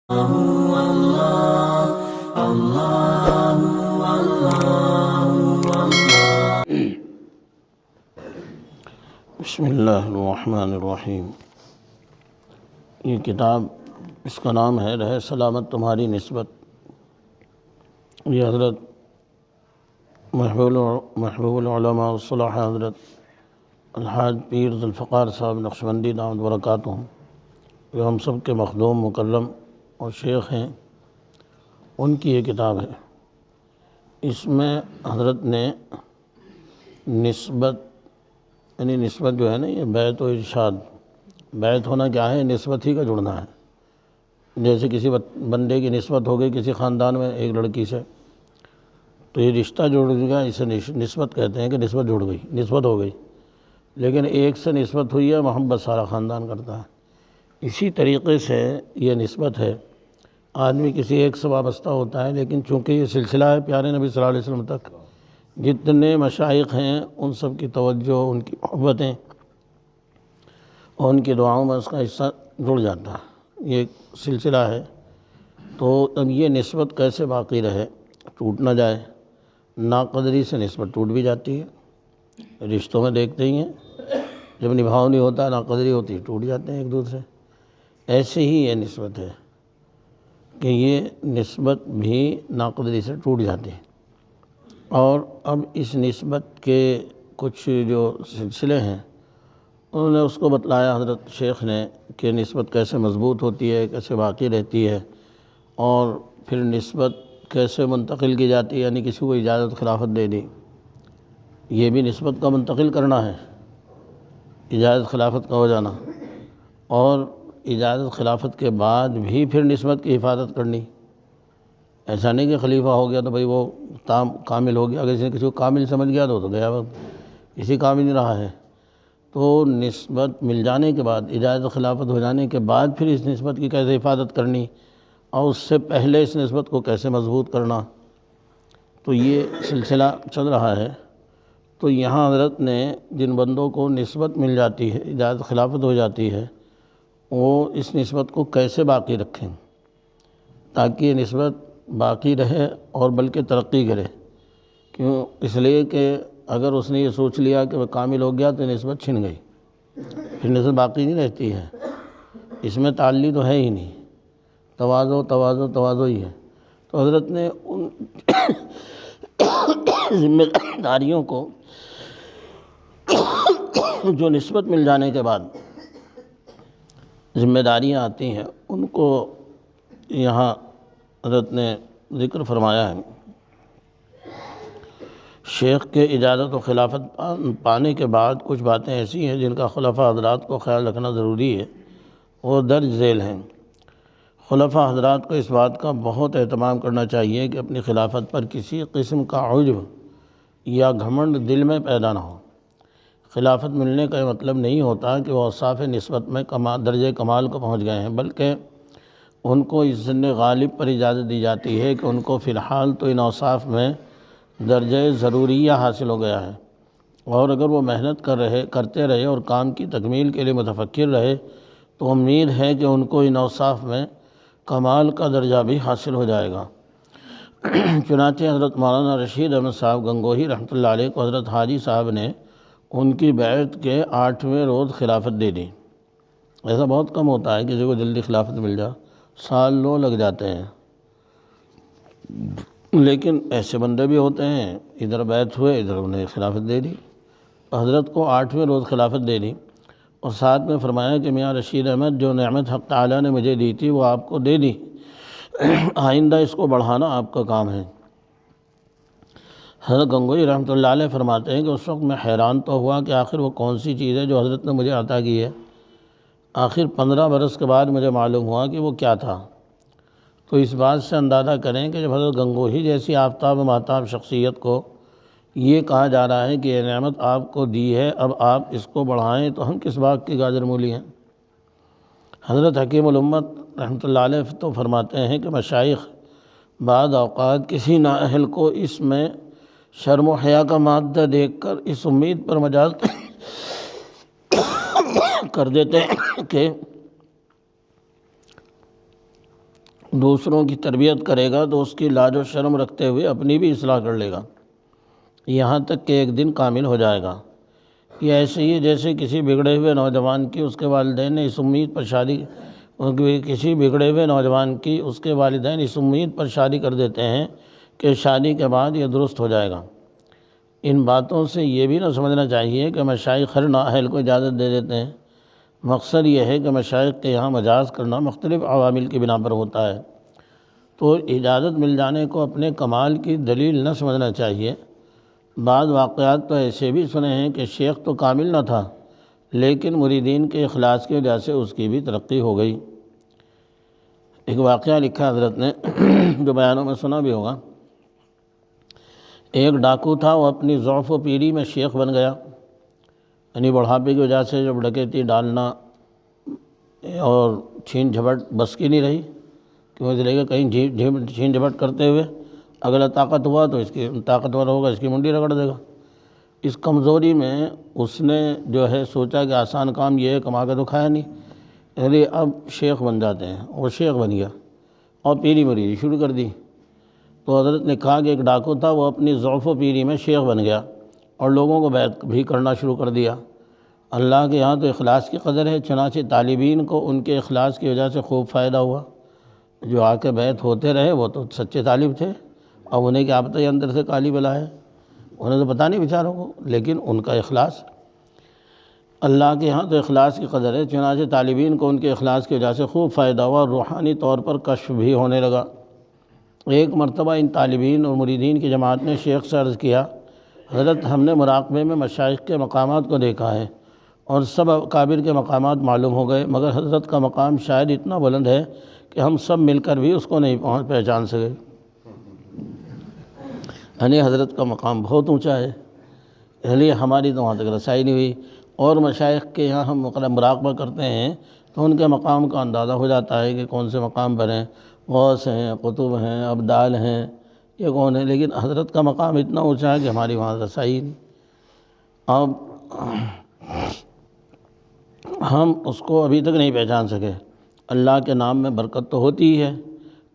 بسم اللہ الرحمن الرحیم۔ یہ کتاب، اس کا نام ہے رہے سلامت تمہاری نسبت۔ یہ حضرت محبوب العلماء والصلاح حضرت الحاج پیر ذوالفقار صاحب نقشبندی دامت برکاتہم، جو ہم سب کے مخدوم مکرم اور شیخ ہیں، ان کی یہ کتاب ہے۔ اس میں حضرت نے نسبت، یعنی نسبت جو ہے نا، یہ بیعت و ارشاد۔ بیعت ہونا کیا ہے؟ نسبت ہی کا جڑنا ہے۔ جیسے کسی بندے کی نسبت ہو گئی کسی خاندان میں ایک لڑکی سے، تو یہ رشتہ جڑ گیا، اسے نسبت کہتے ہیں کہ نسبت جڑ گئی، نسبت ہو گئی۔ لیکن ایک سے نسبت ہوئی ہے، محبت سارا خاندان کرتا ہے۔ اسی طریقے سے یہ نسبت ہے، آدمی کسی ایک سے وابستہ ہوتا ہے، لیکن چونکہ یہ سلسلہ ہے پیارے نبی صلی اللہ علیہ وسلم تک، جتنے مشائخ ہیں ان سب کی توجہ، ان کی محبتیں اور ان کی دعاؤں میں اس کا حصہ جڑ جاتا ہے۔ یہ ایک سلسلہ ہے۔ تو اب یہ نسبت کیسے باقی رہے، ٹوٹ نہ جائے؟ ناقدری سے نسبت ٹوٹ بھی جاتی ہے، رشتوں میں دیکھتے ہی ہیں، جب نبھاؤ نہیں ہوتا، ناقدری ہوتی ہے، ٹوٹ جاتے ہیں ایک دوسرے۔ ایسے ہی یہ نسبت ہے کہ یہ نسبت بھی ناقدری سے ٹوٹ جاتی ہے۔ اور اب اس نسبت کے کچھ جو سلسلے ہیں، انہوں نے اس کو بتلایا حضرت شیخ نے کہ نسبت کیسے مضبوط ہوتی ہے، کیسے باقی رہتی ہے، اور پھر نسبت کیسے منتقل کی جاتی ہے۔ یعنی کسی کو اجازت خلافت دے دی، یہ بھی نسبت کا منتقل کرنا ہے، اجازت خلافت کا ہو جانا، اور اجازت خلافت کے بعد بھی پھر نسبت کی حفاظت کرنی۔ ایسا نہیں کہ خلیفہ ہو گیا تو بھئی وہ کامل ہو گیا، اگر کسی کو کامل سمجھ گیا تو گیا، اسی کامل نہیں رہا ہے۔ تو نسبت مل جانے کے بعد، اجازت خلافت ہو جانے کے بعد پھر اس نسبت کی کیسے حفاظت کرنی، اور اس سے پہلے اس نسبت کو کیسے مضبوط کرنا، تو یہ سلسلہ چل رہا ہے۔ تو یہاں حضرت نے جن بندوں کو نسبت مل جاتی ہے، اجازت خلافت ہو جاتی ہے، وہ اس نسبت کو کیسے باقی رکھیں تاکہ یہ نسبت باقی رہے اور بلکہ ترقی کرے۔ کیوں؟ اس لیے کہ اگر اس نے یہ سوچ لیا کہ وہ کامل ہو گیا تو نسبت چھن گئی، پھر نسبت باقی نہیں رہتی ہے۔ اس میں تعلی تو ہے ہی نہیں، تواضع تواضع تواضع ہی ہے۔ تو حضرت نے ان ذمہ داریوں کو جو نسبت مل جانے کے بعد ذمہ داریاں آتی ہیں، ان کو یہاں حضرت نے ذکر فرمایا ہے۔ شیخ کے اجازت و خلافت پانے کے بعد کچھ باتیں ایسی ہیں جن کا خلفاء حضرات کو خیال رکھنا ضروری ہے، وہ درج ذیل ہیں۔ خلفاء حضرات کو اس بات کا بہت اہتمام کرنا چاہیے کہ اپنی خلافت پر کسی قسم کا عجب یا گھمنڈ دل میں پیدا نہ ہو۔ خلافت ملنے کا یہ مطلب نہیں ہوتا کہ وہ اوصاف نسبت میں درجہ کمال کو پہنچ گئے ہیں، بلکہ ان کو اس ظن غالب پر اجازت دی جاتی ہے کہ ان کو فی الحال تو ان اوصاف میں درجہ ضروریہ حاصل ہو گیا ہے، اور اگر وہ محنت کرتے رہے اور کام کی تکمیل کے لیے متفکر رہے تو امید ہے کہ ان کو ان اوصاف میں کمال کا درجہ بھی حاصل ہو جائے گا۔ چنانچہ حضرت مولانا رشید احمد صاحب گنگوہی رحمۃ اللہ علیہ کو حضرت حاجی صاحب نے ان کی بیعت کے 8ویں روز خلافت دے دی۔ ایسا بہت کم ہوتا ہے کسی کو جلدی خلافت مل جا، سالوں لگ جاتے ہیں، لیکن ایسے بندے بھی ہوتے ہیں، ادھر بیعت ہوئے ادھر انہیں خلافت دے دی۔ حضرت کو 8ویں روز خلافت دے دی، اور ساتھ میں فرمایا کہ میاں رشید احمد، جو نعمت حق تعالیٰ نے مجھے دی تھی وہ آپ کو دے دی، آئندہ اس کو بڑھانا آپ کا کام ہے۔ حضرت گنگوہی رحمۃ اللہ علیہ فرماتے ہیں کہ اس وقت میں حیران تو ہوا کہ آخر وہ کون سی چیز ہے جو حضرت نے مجھے عطا کی ہے۔ آخر 15 برس کے بعد مجھے معلوم ہوا کہ وہ کیا تھا۔ تو اس بات سے اندازہ کریں کہ جب حضرت گنگوہی جیسی آفتاب و مہتاب شخصیت کو یہ کہا جا رہا ہے کہ یہ نعمت آپ کو دی ہے، اب آپ اس کو بڑھائیں، تو ہم کس بات کی گاجر مولی ہیں۔ حضرت حکیم الامت رحمۃ اللہ علیہ تو فرماتے ہیں کہ مشائخ بعض اوقات کسی نااہل کو اس میں شرم و حیا کا مادہ دیکھ کر اس امید پر مجاز کر دیتے ہیں کہ دوسروں کی تربیت کرے گا تو اس کی لاج و شرم رکھتے ہوئے اپنی بھی اصلاح کر لے گا، یہاں تک کہ ایک دن کامل ہو جائے گا۔ یہ ایسے ہی جیسے کسی بگڑے ہوئے نوجوان کی اس کے والدین نے اس امید پر شادی اس امید پر شادی کر دیتے ہیں کہ شادی کے بعد یہ درست ہو جائے گا۔ ان باتوں سے یہ بھی نہ سمجھنا چاہیے کہ مشائخ ہر نااہل کو اجازت دے دیتے ہیں۔ مقصد یہ ہے کہ مشائخ کے یہاں مجاز کرنا مختلف عوامل کی بنا پر ہوتا ہے، تو اجازت مل جانے کو اپنے کمال کی دلیل نہ سمجھنا چاہیے۔ بعض واقعات تو ایسے بھی سنے ہیں کہ شیخ تو کامل نہ تھا لیکن مریدین کے اخلاص کی وجہ سے اس کی بھی ترقی ہو گئی۔ ایک واقعہ لکھا حضرت نے جو بیانوں میں سنا بھی ہوگا۔ ایک ڈاکو تھا، وہ اپنی ضعف و پیری میں شیخ بن گیا، یعنی بڑھاپے کی وجہ سے جب ڈکیتی ڈالنا اور چھین جھپٹ بس کی نہیں رہی، کیوں اس لیے کہ کہیں چھین جھپٹ کرتے ہوئے اگلا طاقت ہوا تو طاقتور ہوگا اس کی منڈی رگڑ دے گا۔ اس کمزوری میں اس نے جو ہے سوچا کہ آسان کام یہ ہے، کما کے تو کھایا نہیں، اس لیے اب شیخ بن جاتے ہیں۔ وہ شیخ بن گیا اور پیری مریدی شروع کر دی۔ تو حضرت نے کہا کہ ایک ڈاکو تھا، وہ اپنی ضعف و پیری میں شیخ بن گیا اور لوگوں کو بیعت بھی کرنا شروع کر دیا۔ اللہ کے یہاں تو اخلاص کی قدر ہے، چنانچہ طالبین کو ان کے اخلاص کی وجہ سے خوب فائدہ ہوا۔ جو آ کے بیعت ہوتے رہے وہ تو سچے طالب تھے، اب انہیں کیا پتہ اندر سے کالی بلا ہے، انہیں تو پتہ نہیں بیچاروں کو، لیکن ان کا اخلاص، اللہ کے ہاں تو اخلاص کی قدر ہے، چنانچہ طالبین کو ان کے اخلاص کی وجہ سے خوب فائدہ ہوا اور روحانی طور پر کشف بھی ہونے لگا۔ ایک مرتبہ ان طالبین اور مریدین کی جماعت نے شیخ سے عرض کیا، حضرت ہم نے مراقبے میں مشائخ کے مقامات کو دیکھا ہے اور سب اکابر کے مقامات معلوم ہو گئے، مگر حضرت کا مقام شاید اتنا بلند ہے کہ ہم سب مل کر بھی اس کو نہیں پہچان سکے۔ یعنی حضرت کا مقام بہت اونچا ہے، اس لیے ہماری تو وہاں تک رسائی نہیں ہوئی، اور مشائخ کے یہاں ہم مراقبہ کرتے ہیں تو ان کے مقام کا اندازہ ہو جاتا ہے کہ کون سے مقام پر ہیں، غوث ہیں، قطب ہیں، ابدال ہیں، یہ کون ہے، لیکن حضرت کا مقام اتنا اونچا ہے کہ ہماری وہاں رسائی نہیں۔ اب ہم اس کو ابھی تک نہیں پہچان سکے۔ اللہ کے نام میں برکت تو ہوتی ہی ہے،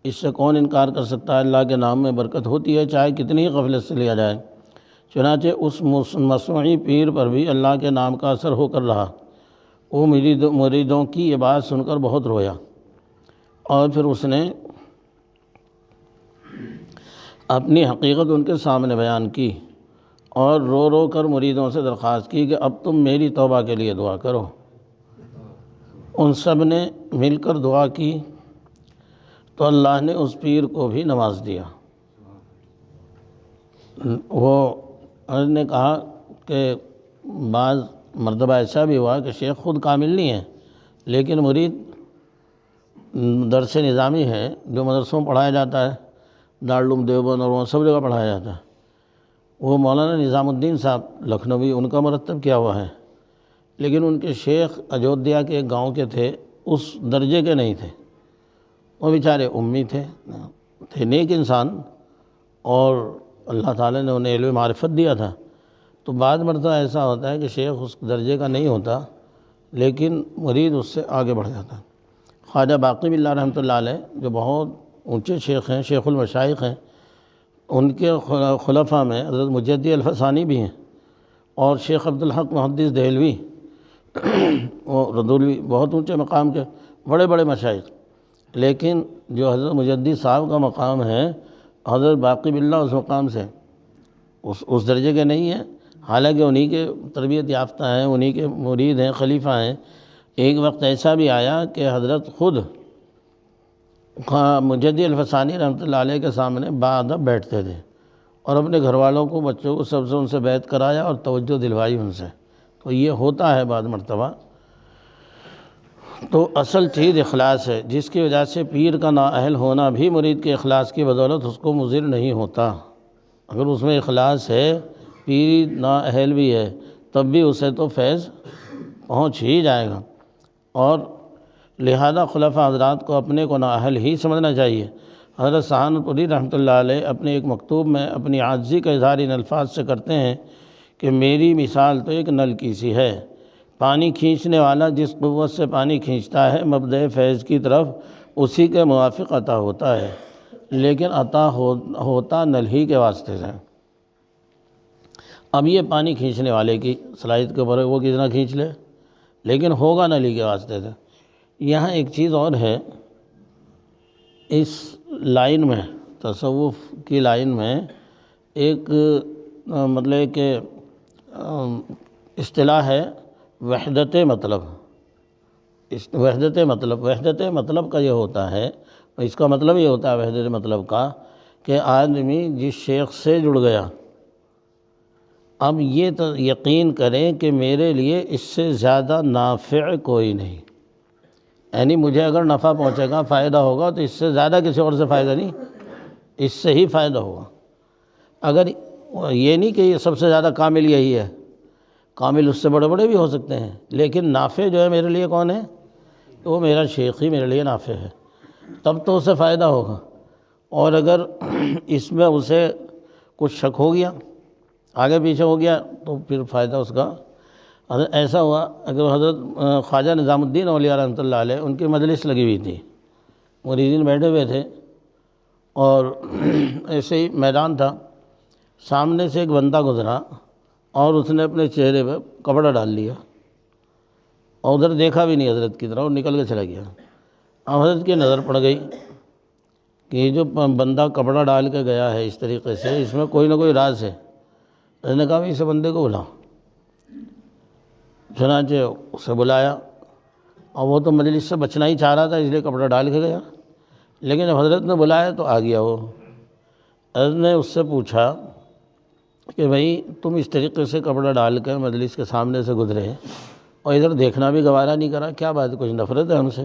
اس سے کون انکار کر سکتا ہے؟ اللہ کے نام میں برکت ہوتی ہے، چاہے کتنی ہی غفلت سے لیا جائے۔ چنانچہ اس مصنوعی پیر پر بھی اللہ کے نام کا اثر ہو کر رہا۔ وہ مریدوں کی یہ بات سن کر بہت رویا اور پھر اس نے اپنی حقیقت ان کے سامنے بیان کی اور رو رو کر مریدوں سے درخواست کی کہ اب تم میری توبہ کے لیے دعا کرو۔ ان سب نے مل کر دعا کی تو اللہ نے اس پیر کو بھی نواز دیا۔ وہ حضرت نے کہا کہ بعض مرتبہ ایسا بھی ہوا کہ شیخ خود کامل نہیں ہے لیکن مرید درس نظامی ہے جو مدرسوں میں پڑھایا جاتا ہے، دارالعلوم دیوبند اور وہاں سب جگہ پڑھایا جاتا ہے، وہ مولانا نظام الدین صاحب لکھنوی، ان کا مرتب کیا ہوا ہے، لیکن ان کے شیخ اجودھیا کے ایک گاؤں کے تھے، اس درجے کے نہیں تھے، وہ بیچارے امی تھے نیک انسان، اور اللہ تعالیٰ نے انہیں علم معرفت دیا تھا۔ تو بعض مرتبہ ایسا ہوتا ہے کہ شیخ اس درجے کا نہیں ہوتا لیکن مرید اس سے آگے بڑھ جاتا ہے۔ خواجہ باقی باللہ رحمۃ اللہ علیہ جو بہت اونچے شیخ ہیں، شیخ المشائخ ہیں، ان کے خلفاء میں حضرت مجدی الفسانی بھی ہیں اور شیخ عبدالحق محدث دہلوی اور ردولوی، بہت اونچے مقام کے بڑے بڑے مشائخ، لیکن جو حضرت مجدی صاحب کا مقام ہے، حضرت باقی باللہ اس مقام سے اس درجے کے نہیں ہیں، حالانکہ انہی کے تربیت یافتہ ہیں، انہی کے مرید ہیں، خلیفہ ہیں۔ ایک وقت ایسا بھی آیا کہ حضرت خود مجدی الفسانی رحمۃ اللہ علیہ کے سامنے باادب بیٹھتے تھے اور اپنے گھر والوں کو، بچوں کو، سب سے ان سے بیعت کرایا اور توجہ دلوائی ان سے۔ تو یہ ہوتا ہے بعض مرتبہ۔ تو اصل چیز اخلاص ہے، جس کی وجہ سے پیر کا نااہل ہونا بھی مرید کے اخلاص کی بدولت اس کو مضر نہیں ہوتا۔ اگر اس میں اخلاص ہے، پیر نااہل بھی ہے، تب بھی اسے تو فیض پہنچ ہی جائے گا، اور لہذا خلفاء حضرات کو اپنے کو نااہل ہی سمجھنا چاہیے۔ حضرت سہانپوری رحمۃ اللہ علیہ اپنے ایک مکتوب میں اپنی عاجزی کا اظہار ان الفاظ سے کرتے ہیں کہ میری مثال تو ایک نل کی سی ہے، پانی کھینچنے والا جس قوت سے پانی کھینچتا ہے مبدأ فیض کی طرف، اسی کے موافق عطا ہوتا ہے، لیکن عطا ہوتا نل ہی کے واسطے سے۔ اب یہ پانی کھینچنے والے کی صلاحیت کے اوپر ہے، وہ کتنا کھینچ لے، لیکن ہوگا نل ہی کے واسطے سے۔ یہاں ایک چیز اور ہے، اس لائن میں، تصوف کی لائن میں ایک مطلب کہ اصطلاح ہے وحدت مطلب۔ وحدت مطلب کا یہ ہوتا ہے، اس کا مطلب یہ ہوتا ہے وحدت مطلب کا کہ آدمی جس شیخ سے جڑ گیا، اب یہ یقین کریں کہ میرے لیے اس سے زیادہ نافع کوئی نہیں، یعنی مجھے اگر نفع پہنچے گا، فائدہ ہوگا، تو اس سے زیادہ کسی اور سے فائدہ نہیں، اس سے ہی فائدہ ہوگا۔ اگر یہ نہیں کہ یہ سب سے زیادہ کامل یہی ہے، کامل اس سے بڑے بڑے بھی ہو سکتے ہیں، لیکن نافع جو ہے میرے لیے کون ہے؟ وہ میرا شیخ ہی میرے لیے نافع ہے، تب تو اسے فائدہ ہوگا۔ اور اگر اس میں اسے کچھ شک ہو گیا، آگے پیچھے ہو گیا، تو پھر فائدہ اس کا ایسا ہوا۔ اگر حضرت خواجہ نظام الدین اولیاء رحمۃ اللہ علیہ، ان کی مجلس لگی ہوئی تھی، مریدین بیٹھے ہوئے تھے، اور ایسے ہی میدان تھا، سامنے سے ایک بندہ گزرا اور اس نے اپنے چہرے پہ کپڑا ڈال لیا، اور ادھر دیکھا بھی نہیں حضرت کی طرف، اور نکل کے چلا گیا۔ اب حضرت کی نظر پڑ گئی کہ یہ جو بندہ کپڑا ڈال کے گیا ہے اس طریقے سے، اس میں کوئی نہ کوئی راز ہے۔ حضرت نے کہا بھی اسے بندے کو بلاؤ۔ چنانچہ اسے بلایا، اور وہ تو مجلس سے بچنا ہی چاہ رہا تھا، اس لیے کپڑا ڈال کے گیا، لیکن جب حضرت نے بلایا تو آ گیا وہ۔ حضرت نے اس سے پوچھا کہ بھئی تم اس طریقے سے کپڑا ڈال کر مجلس کے سامنے سے گزرے، اور ادھر دیکھنا بھی گوارا نہیں کرا، کیا بات ہے، کچھ نفرت ہے ہم سے؟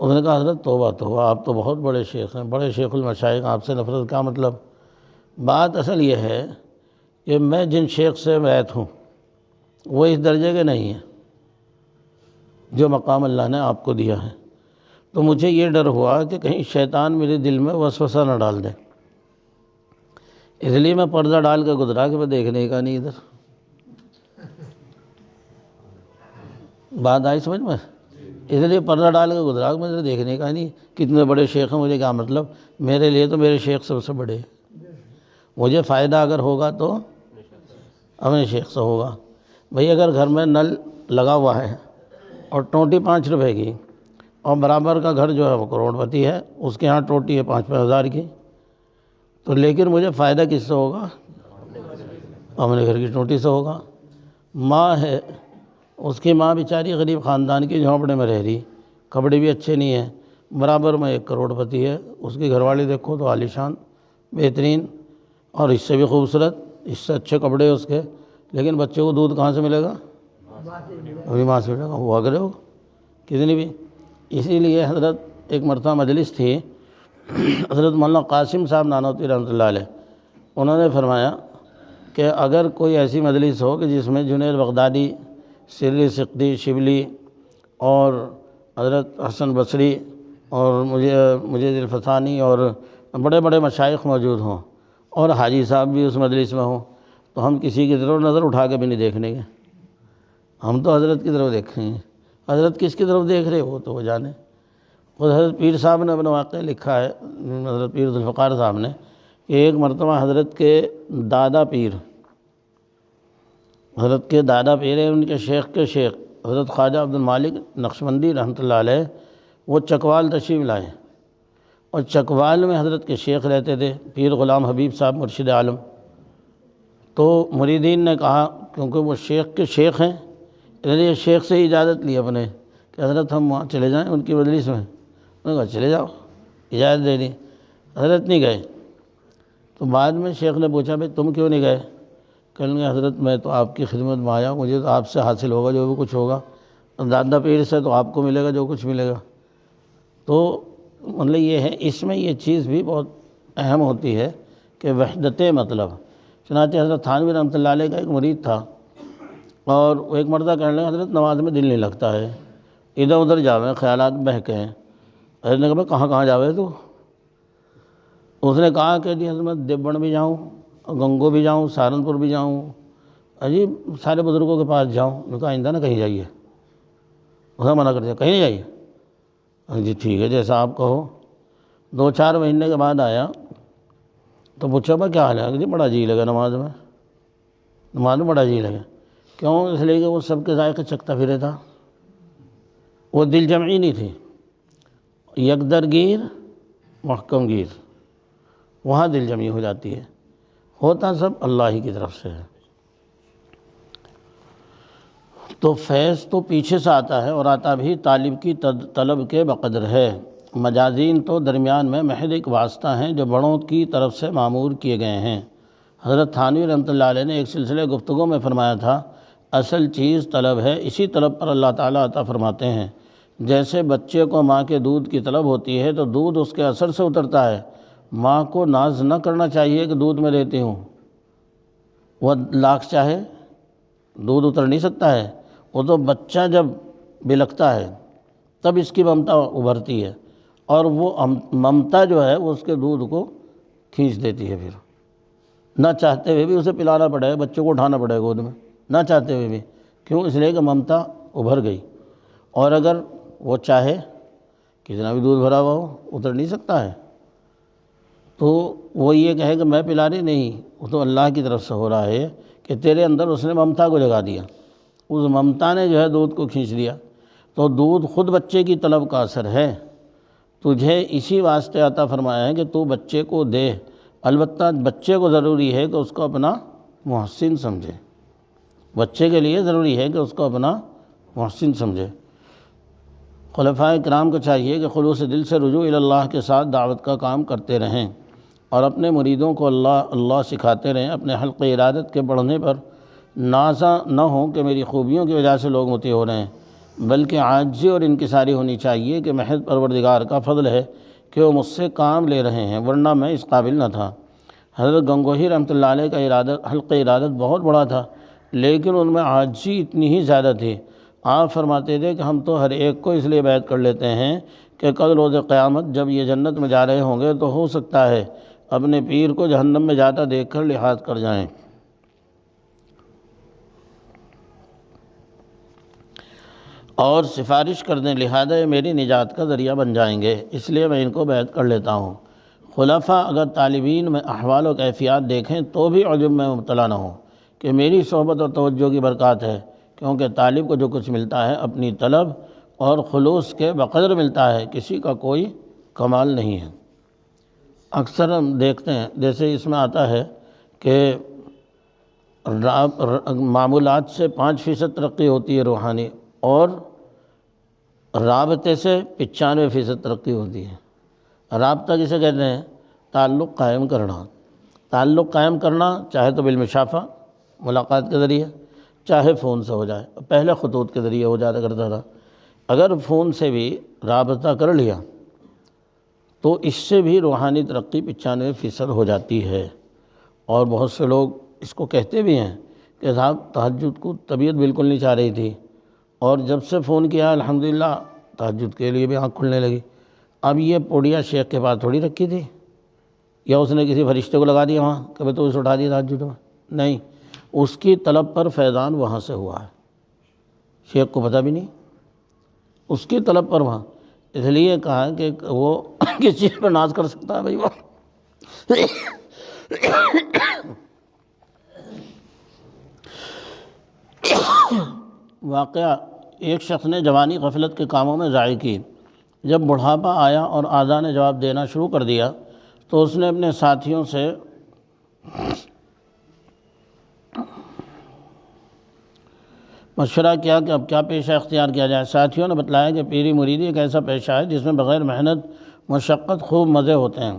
اس نے کہا حضرت توبہ توبہ، آپ تو بہت بڑے شیخ ہیں، بڑے شیخ المشائخ، آپ سے نفرت کا مطلب؟ بات اصل یہ ہے کہ میں جن شیخ سے بیعت ہوں وہ اس درجے کے نہیں ہیں جو مقام اللہ نے آپ کو دیا ہے، تو مجھے یہ ڈر ہوا کہ کہیں شیطان میرے دل میں وسوسہ نہ ڈال دے، اس لیے میں پردہ ڈال کے گزرا کہ میں دیکھنے کا نہیں ادھر۔ بات آئی سمجھ میں؟ اس لیے پردہ ڈال کے گزرا کہ مجھے دیکھنے کا نہیں، کتنے بڑے شیخ ہیں، مجھے کیا مطلب، میرے لیے تو میرے شیخ سب سے بڑے، مجھے فائدہ اگر ہوگا تو اپنے شیخ سے ہوگا۔ بھئی اگر گھر میں نل لگا ہوا ہے اور ٹوٹی 5 روپے کی، اور برابر کا گھر جو ہے وہ کروڑ پتی ہے، اس کے ہاں ٹوٹی ہے 5-5 ہزار کی، تو لیکن مجھے فائدہ کس سے ہوگا؟ اپنے گھر کی ٹوٹی سے ہوگا۔ ماں ہے، اس کی ماں بیچاری غریب خاندان کی، جھونپڑے میں رہ رہی، کپڑے بھی اچھے نہیں ہیں، برابر میں 1 کروڑ پتی ہے، اس کی گھر والی دیکھو تو عالیشان، بہترین، اور اس سے بھی خوبصورت، اس سے اچھے کپڑے اس کے، لیکن بچے کو دودھ کہاں سے ملے گا؟ ابھی ماں سے ملے گا، ہوا کرے ہو کتنی بھی۔ اسی لیے حضرت ایک مرتبہ مجلس تھی، حضرت مولانا قاسم صاحب نانوتوی رحمۃ اللہ علیہ، انہوں نے فرمایا کہ اگر کوئی ایسی مجلس ہو کہ جس میں جنید بغدادی، سری سقطی شبلی، اور حضرت حسن بصری، اور مجید الفسانی، اور بڑے بڑے مشائخ موجود ہوں، اور حاجی صاحب بھی اس مجلس میں ہوں، تو ہم کسی کی طرف نظر اٹھا کے بھی نہیں دیکھنے گے، ہم تو حضرت کی طرف دیکھیں گے۔ حضرت کس کی طرف دیکھ رہے وہ تو وہ جانے۔ خود حضرت پیر صاحب نے اپنا واقعہ لکھا ہے، حضرت پیر ذوالفقار صاحب نے، کہ ایک مرتبہ حضرت کے دادا پیر ہیں، ان کے شیخ حضرت خواجہ عبد المالک نقشبندی رحمۃ اللہ علیہ، وہ چکوال تشریف لائے، اور چکوال میں حضرت کے شیخ رہتے تھے، پیر غلام حبیب صاحب مرشد عالم۔ تو مریدین نے کہا، کیونکہ وہ شیخ کے شیخ ہیں، اس لیے شیخ سے اجازت لی اپنے کہ حضرت ہم وہاں چلے جائیں ان کی مجلس میں۔ انہوں نے کہا چلے جاؤ، اجازت دے دی، حضرت نہیں گئے۔ تو بعد میں شیخ نے پوچھا بھئی تم کیوں نہیں گئے؟ کہنے لگے حضرت میں تو آپ کی خدمت میں آیا ہوں، مجھے تو آپ سے حاصل ہوگا جو بھی کچھ ہوگا، دادا پیر سے تو آپ کو ملے گا جو کچھ ملے گا۔ تو مطلب یہ ہے، اس میں یہ چیز بھی بہت اہم ہوتی ہے کہ وحدت مطلب۔ چنانچہ حضرت تھانوی رحمۃ اللہ علیہ کا ایک مرید تھا، اور وہ ایک مرتبہ کہنے لگا حضرت نماز میں دل نہیں لگتا ہے، ادھر ادھر جاویں، خیالات بہکے ہیں۔ حضرت نے کہا بھئی کہاں جاوے تو؟ اس نے کہا کہ جی حضرت میں دیوبند بھی جاؤں، گنگو بھی جاؤں، سہارنپور بھی جاؤں، عجیب سارے بزرگوں کے پاس جاؤں۔ میں کہا آئندہ نہ کہیں جائیے، اسے منع کر دیا، کہیں نہیں جائیے، جی ٹھیک ہے جیسا آپ کہو۔ 2-4 مہینے کے بعد آیا تو پوچھا بھائی کیا حال ہے؟ جی بڑا جی لگا نماز میں بڑا جی لگا۔ کیوں؟ اس لیے کہ وہ سب کے ذائقے چکھتا پھرے تھا، وہ دل جمعی نہیں تھی، یکدر گیر محکم گیر، وہاں دل جمعی ہو جاتی ہے، ہوتا سب اللہ ہی کی طرف سے ہے۔ تو فیض تو پیچھے سے آتا ہے اور آتا بھی طالب کی طلب کے بقدر ہے۔ مجازین تو درمیان میں محض ایک واسطہ ہیں جو بڑوں کی طرف سے معمور کیے گئے ہیں۔ حضرت تھانوی رحمۃ اللہ علیہ نے ایک سلسلے گفتگو میں فرمایا تھا، اصل چیز طلب ہے، اسی طلب پر اللہ تعالیٰ عطا فرماتے ہیں۔ جیسے بچے کو ماں کے دودھ کی طلب ہوتی ہے تو دودھ اس کے اثر سے اترتا ہے، ماں کو ناز نہ کرنا چاہیے کہ دودھ میں دیتی ہوں، وہ لاکھ چاہے دودھ اتر نہیں سکتا ہے، وہ تو بچہ جب بلکتا ہے تب اس کی ممتا ابھرتی ہے، اور وہ ممتا جو ہے وہ اس کے دودھ کو کھینچ دیتی ہے، پھر نہ چاہتے ہوئے بھی اسے پلانا پڑے گا، بچوں کو اٹھانا پڑے گا گود میں، نہ چاہتے ہوئے بھی۔ کیوں؟ اس لیے کہ ممتا ابھر گئی، اور اگر وہ چاہے کتنا بھی دودھ بھرا ہوا ہو اتر نہیں سکتا ہے، تو وہ یہ کہے کہ میں پلا رہی نہیں، وہ تو اللہ کی طرف سے ہو رہا ہے کہ تیرے اندر اس نے ممتا کو جگا دیا، اس ممتا نے جو ہے دودھ کو کھینچ لیا۔ تو دودھ خود بچے کی طلب کا اثر ہے، تجھے اسی واسطے عطا فرمایا ہے کہ تو بچے کو دے، البتہ بچے کو ضروری ہے کہ اس کو اپنا محسن سمجھے، بچے کے لیے ضروری ہے کہ اس کو اپنا محسن سمجھے۔ خلفائے کرام کو چاہیے کہ خلوص دل سے رجوع اللہ کے ساتھ دعوت کا کام کرتے رہیں اور اپنے مریدوں کو اللہ سکھاتے رہیں، اپنے حلق ارادت کے بڑھنے پر نازاں نہ ہوں کہ میری خوبیوں کی وجہ سے لوگ مطیع ہو رہے ہیں، بلکہ عاجزی اور انکساری ہونی چاہیے کہ محض پروردگار کا فضل ہے کہ وہ مجھ سے کام لے رہے ہیں، ورنہ میں اس قابل نہ تھا۔ حضرت گنگوہی رحمۃ اللہ علیہ کا حلق ارادت بہت بڑا تھا، لیکن ان میں عاجزی اتنی ہی زیادہ تھی۔ آپ فرماتے تھے کہ ہم تو ہر ایک کو اس لیے بیعت کر لیتے ہیں کہ کل روز قیامت جب یہ جنت میں جا رہے ہوں گے تو ہو سکتا ہے اپنے پیر کو جہنم میں جاتا دیکھ کر لحاظ کر جائیں۔ اور سفارش کر دیں، لہذا یہ میری نجات کا ذریعہ بن جائیں گے، اس لیے میں ان کو بیعت کر لیتا ہوں۔ خلفاء اگر طالبین میں احوال و کیفیات دیکھیں تو بھی عجب میں مبتلا نہ ہوں کہ میری صحبت اور توجہ کی برکات ہے، کیونکہ طالب کو جو کچھ ملتا ہے اپنی طلب اور خلوص کے بقدر ملتا ہے، کسی کا کوئی کمال نہیں ہے۔ اکثر ہم دیکھتے ہیں جیسے اس میں آتا ہے کہ معمولات سے 5% ترقی ہوتی ہے روحانی، اور رابطے سے 95% ترقی ہوتی ہے۔ رابطہ کسے کہتے ہیں؟ تعلق قائم کرنا۔ تعلق قائم کرنا چاہے تو بالمشافہ ملاقات کے ذریعے، چاہے فون سے ہو جائے، پہلے خطوط کے ذریعے ہو جاتا کرتا تھا، اگر فون سے بھی رابطہ کر لیا تو اس سے بھی روحانی ترقی 95% ہو جاتی ہے۔ اور بہت سے لوگ اس کو کہتے بھی ہیں کہ صاحب تہجد کو طبیعت بالکل نہیں چاہ رہی تھی، اور جب سے فون کیا الحمدللہ تہجد کے لیے بھی آنکھ کھلنے لگی۔ اب یہ پوڑیا شیخ کے پاس تھوڑی رکھی تھی، یا اس نے کسی فرشتے کو لگا دیا وہاں کہ تو اسے اٹھا دیا تہجد میں، نہیں، اس کی طلب پر فیضان وہاں سے ہوا ہے، شیخ کو پتہ بھی نہیں، اس کی طلب پر وہاں، اس لیے کہا کہ وہ کس چیز پر ناز کر سکتا ہے بھائی وہ۔ واقعہ، ایک شخص نے جوانی غفلت کے کاموں میں ضائع کی، جب بڑھاپا آیا اور اعضاء نے جواب دینا شروع کر دیا تو اس نے اپنے ساتھیوں سے مشورہ کیا کہ اب کیا پیشہ اختیار کیا جائے۔ ساتھیوں نے بتلایا کہ پیری مریدی ایک ایسا پیشہ ہے جس میں بغیر محنت مشقت خوب مزے ہوتے ہیں۔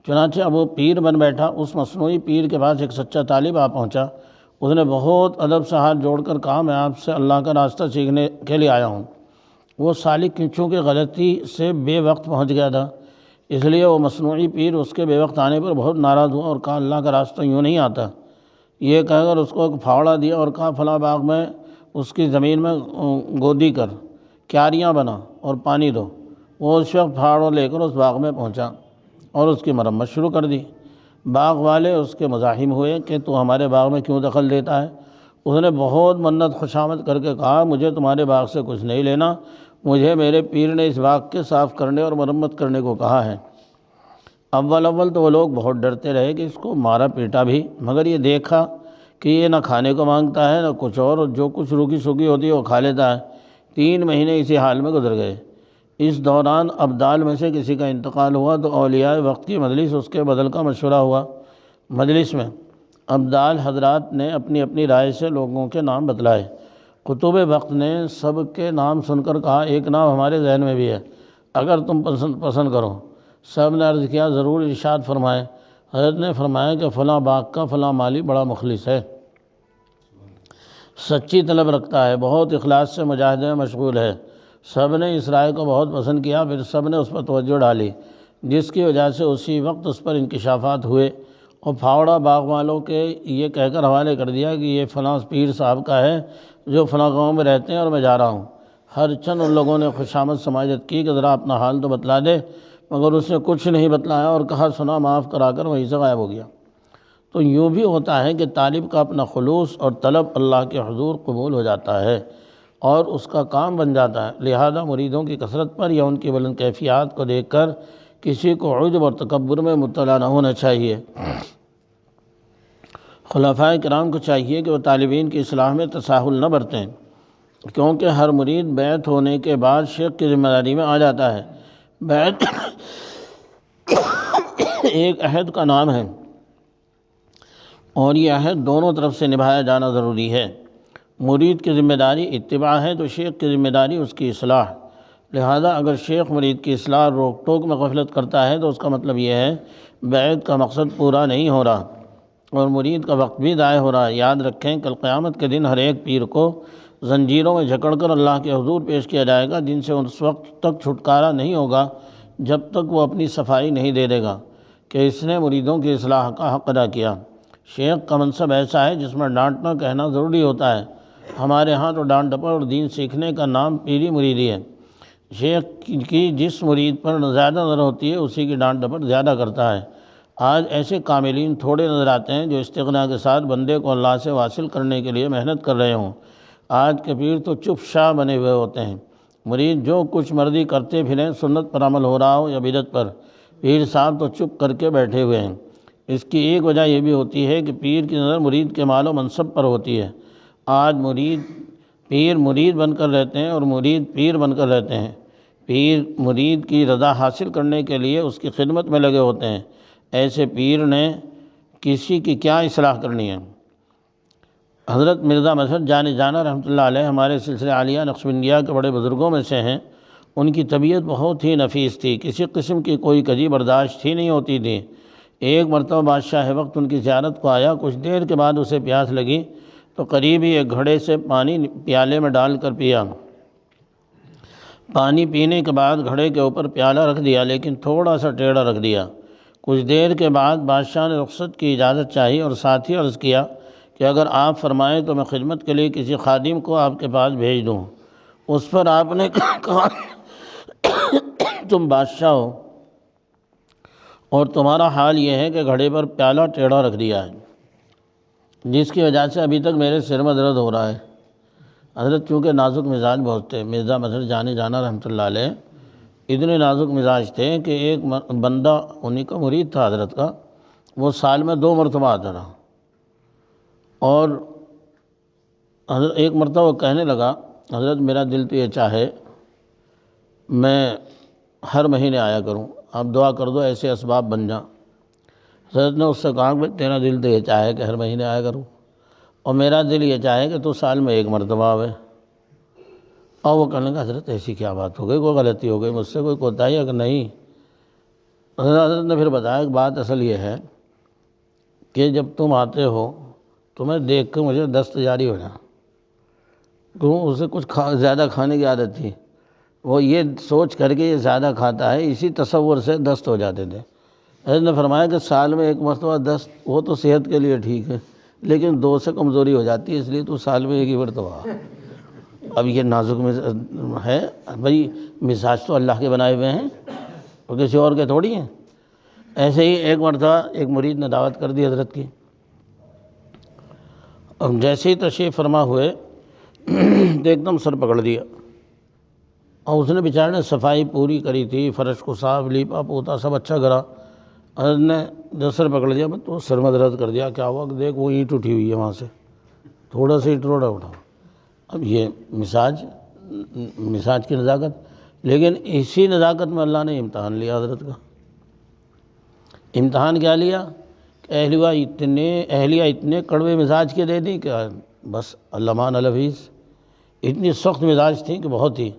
چنانچہ اب وہ پیر بن بیٹھا۔ اس مصنوعی پیر کے پاس ایک سچا طالب آ پہنچا، اس نے بہت ادب سے ہاتھ جوڑ کر کہا میں آپ سے اللہ کا راستہ سیکھنے کے لیے آیا ہوں۔ وہ سالک چونکہ غلطی سے بے وقت پہنچ گیا تھا، اس لیے وہ مصنوعی پیر اس کے بے وقت آنے پر بہت ناراض ہوا اور کہا اللہ کا راستہ یوں نہیں آتا۔ یہ کہہ کر اس کو ایک پھاوڑا دیا اور کہا فلاں باغ میں اس کی زمین میں گودی کر، کیاریاں بنا اور پانی دو۔ وہ اس وقت پھاوڑا لے کر اس باغ میں پہنچا اور اس کی مرمت شروع کر دی۔ باغ والے اس کے مزاحم ہوئے کہ تو ہمارے باغ میں کیوں دخل دیتا ہے؟ اس نے بہت منت خوشامد کر کے کہا مجھے تمہارے باغ سے کچھ نہیں لینا، مجھے میرے پیر نے اس باغ کے صاف کرنے اور مرمت کرنے کو کہا ہے۔ اول تو وہ لوگ بہت ڈرتے رہے کہ اس کو مارا پیٹا بھی، مگر یہ دیکھا کہ یہ نہ کھانے کو مانگتا ہے نہ کچھ اور جو کچھ روکی سوکی ہوتی ہے وہ کھا لیتا ہے۔ 3 مہینے اسی حال میں گزر گئے۔ اس دوران ابدال میں سے کسی کا انتقال ہوا تو اولیاء وقت کی مجلس اس کے بدل کا مشورہ ہوا۔ مجلس میں ابدال حضرات نے اپنی اپنی رائے سے لوگوں کے نام بتلائے۔ قطب وقت نے سب کے نام سن کر کہا ایک نام ہمارے ذہن میں بھی ہے، اگر تم پسند کرو۔ سب نے عرض کیا ضرور، ارشاد فرمائے۔ حضرت نے فرمایا کہ فلاں باغ کا فلاں مالی بڑا مخلص ہے، سچی طلب رکھتا ہے، بہت اخلاص سے مجاہدے میں مشغول ہے۔ سب نے اس رائے کو بہت پسند کیا، پھر سب نے اس پر توجہ ڈالی، جس کی وجہ سے اسی وقت اس پر انکشافات ہوئے اور پھاوڑا باغ والوں کے یہ کہہ کر حوالے کر دیا کہ یہ فلاں پیر صاحب کا ہے جو فلاں گاؤں میں رہتے ہیں اور میں جا رہا ہوں۔ ہر چند ان لوگوں نے خوشامد سماجت کی کہ ذرا اپنا حال تو بتلا دے، مگر اس نے کچھ نہیں بتلایا اور کہا سنا معاف کرا کر وہیں سے غائب ہو گیا۔ تو یوں بھی ہوتا ہے کہ طالب کا اپنا خلوص اور طلب اللہ کے حضور قبول ہو جاتا ہے اور اس کا کام بن جاتا ہے، لہذا مریدوں کی کثرت پر یا ان کی بلند کیفیات کو دیکھ کر کسی کو عجب اور تکبر میں مبتلا نہ ہونا چاہیے۔ خلفائے کرام کو چاہیے کہ وہ طالبین کی اصلاح میں تساہل نہ برتیں، کیونکہ ہر مرید بیعت ہونے کے بعد شیخ کی ذمہ داری میں آ جاتا ہے۔ بیعت ایک عہد کا نام ہے اور یہ عہد دونوں طرف سے نبھایا جانا ضروری ہے۔ مرید کی ذمہ داری اتباع ہے تو شیخ کی ذمہ داری اس کی اصلاح، لہذا اگر شیخ مرید کی اصلاح روک ٹوک میں غفلت کرتا ہے تو اس کا مطلب یہ ہے بیعت کا مقصد پورا نہیں ہو رہا اور مرید کا وقت بھی ضائع ہو رہا ہے۔ یاد رکھیں کل قیامت کے دن ہر ایک پیر کو زنجیروں میں جکڑ کر اللہ کے حضور پیش کیا جائے گا، جن سے اس وقت تک چھٹکارا نہیں ہوگا جب تک وہ اپنی صفائی نہیں دے دے گا کہ اس نے مریدوں کی اصلاح کا حق ادا کیا۔ شیخ کا منصب ایسا ہے جس میں ڈانٹنا کہنا ضروری ہوتا ہے۔ ہمارے ہاں تو ڈانٹ ڈپٹ اور دین سیکھنے کا نام پیری مریدی ہے۔ شیخ کی جس مرید پر زیادہ نظر ہوتی ہے اسی کی ڈانٹ ڈپٹ زیادہ کرتا ہے۔ آج ایسے کاملین تھوڑے نظر آتے ہیں جو استغنا کے ساتھ بندے کو اللہ سے واصل کرنے کے لیے محنت کر رہے ہوں۔ آج کے پیر تو چپ شاہ بنے ہوئے ہوتے ہیں، مرید جو کچھ مرضی کرتے پھریں، سنت پر عمل ہو رہا ہو یا بدعت پر، پیر صاحب تو چپ کر کے بیٹھے ہوئے ہیں۔ اس کی ایک وجہ یہ بھی ہوتی ہے کہ پیر کی نظر مرید کے مال و منصب پر ہوتی ہے۔ آج پیر مرید بن کر رہتے ہیں اور مرید پیر بن کر رہتے ہیں۔ پیر مرید کی رضا حاصل کرنے کے لیے اس کی خدمت میں لگے ہوتے ہیں۔ ایسے پیر نے کسی کی کیا اصلاح کرنی ہے؟ حضرت مرزا مسعود جان جانا رحمۃ اللہ علیہ ہمارے سلسلہ عالیہ نقشبندیہ کے بڑے بزرگوں میں سے ہیں۔ ان کی طبیعت بہت ہی نفیس تھی، کسی قسم کی کوئی کجی برداشت ہی نہیں ہوتی تھی۔ ایک مرتبہ بادشاہ وقت ان کی زیارت کو آیا، کچھ دیر کے بعد اسے پیاس لگی تو قریب ہی ایک گھڑے سے پانی پیالے میں ڈال کر پیا۔ پانی پینے کے بعد گھڑے کے اوپر پیالہ رکھ دیا، لیکن تھوڑا سا ٹیڑھا رکھ دیا۔ کچھ دیر کے بعد بادشاہ نے رخصت کی اجازت چاہی اور ساتھ ہی عرض کیا کہ اگر آپ فرمائیں تو میں خدمت کے لیے کسی خادم کو آپ کے پاس بھیج دوں۔ اس پر آپ نے کہا تم بادشاہ ہو اور تمہارا حال یہ ہے کہ گھڑے پر پیالہ ٹیڑھا رکھ دیا ہے، جس کی وجہ سے ابھی تک میرے سر میں درد ہو رہا ہے۔ حضرت چونکہ نازک مزاج بہت تھے، مرزا مسعود جان جانا رحمۃ اللہ علیہ اتنے نازک مزاج تھے کہ ایک بندہ انہی کا مرید تھا حضرت کا، وہ سال میں 2 مرتبہ آتا تھا اور حضرت ایک مرتبہ وہ کہنے لگا حضرت میرا دل تو یہ چاہے میں ہر مہینے آیا کروں، آپ دعا کر دو ایسے اسباب بن جائیں۔ حضرت نے اس سے کہا کہ تیرا دل تو یہ چاہے کہ ہر مہینے آیا کروں اور میرا دل یہ چاہے کہ تو سال میں 1 مرتبہ آوے۔ اور وہ کہنے لگا حضرت ایسی کیا بات ہو گئی، کوئی غلطی ہو گئی مجھ سے، کوئی کوتاہی ہے کہ نہیں؟ حضرت نے پھر بتایا کہ بات اصل یہ ہے کہ جب تم آتے ہو تمہیں دیکھ کے مجھے دست جاری ہو جائے، کیوں اسے کچھ زیادہ کھانے کی عادت تھی، وہ یہ سوچ کر کے یہ زیادہ کھاتا ہے، اسی تصور سے دست ہو جاتے تھے۔ حضرت نے فرمایا کہ سال میں 1 مرتبہ دست وہ تو صحت کے لیے ٹھیک ہے، لیکن 2 سے کمزوری ہو جاتی ہے، اس لیے تو سال میں 1 ہی مرتبہ۔ اب یہ نازک ہے بھائی، مزاج تو اللہ کے بنائے ہوئے ہیں اور کسی اور کے تھوڑی ہیں۔ ایسے ہی ایک مرتبہ ایک مرید نے دعوت کر دی حضرت کی، اب جیسے ہی تشریف فرما ہوئے تو ایک دم سر پکڑ دیا اور اس نے بیچارے نے صفائی پوری کری تھی، فرش کو صاف لیپا پوتا سب اچھا کرا، حضرت نے جو سر پکڑ لیا تو سر میں درد کر دیا، کیا ہوا کہ دیکھ وہ اینٹ اٹھی ہوئی ہے وہاں سے، تھوڑا سا اینٹ روڑا اٹھا۔ اب یہ مزاج کی نزاکت، لیکن اسی نزاکت میں اللہ نے امتحان لیا حضرت کا۔ امتحان کیا لیا کہ اہلیہ اتنے کڑوے مزاج کے دے دی کہ بس علمان الحفیظ، اتنی سخت مزاج تھی کہ بہت ہی۔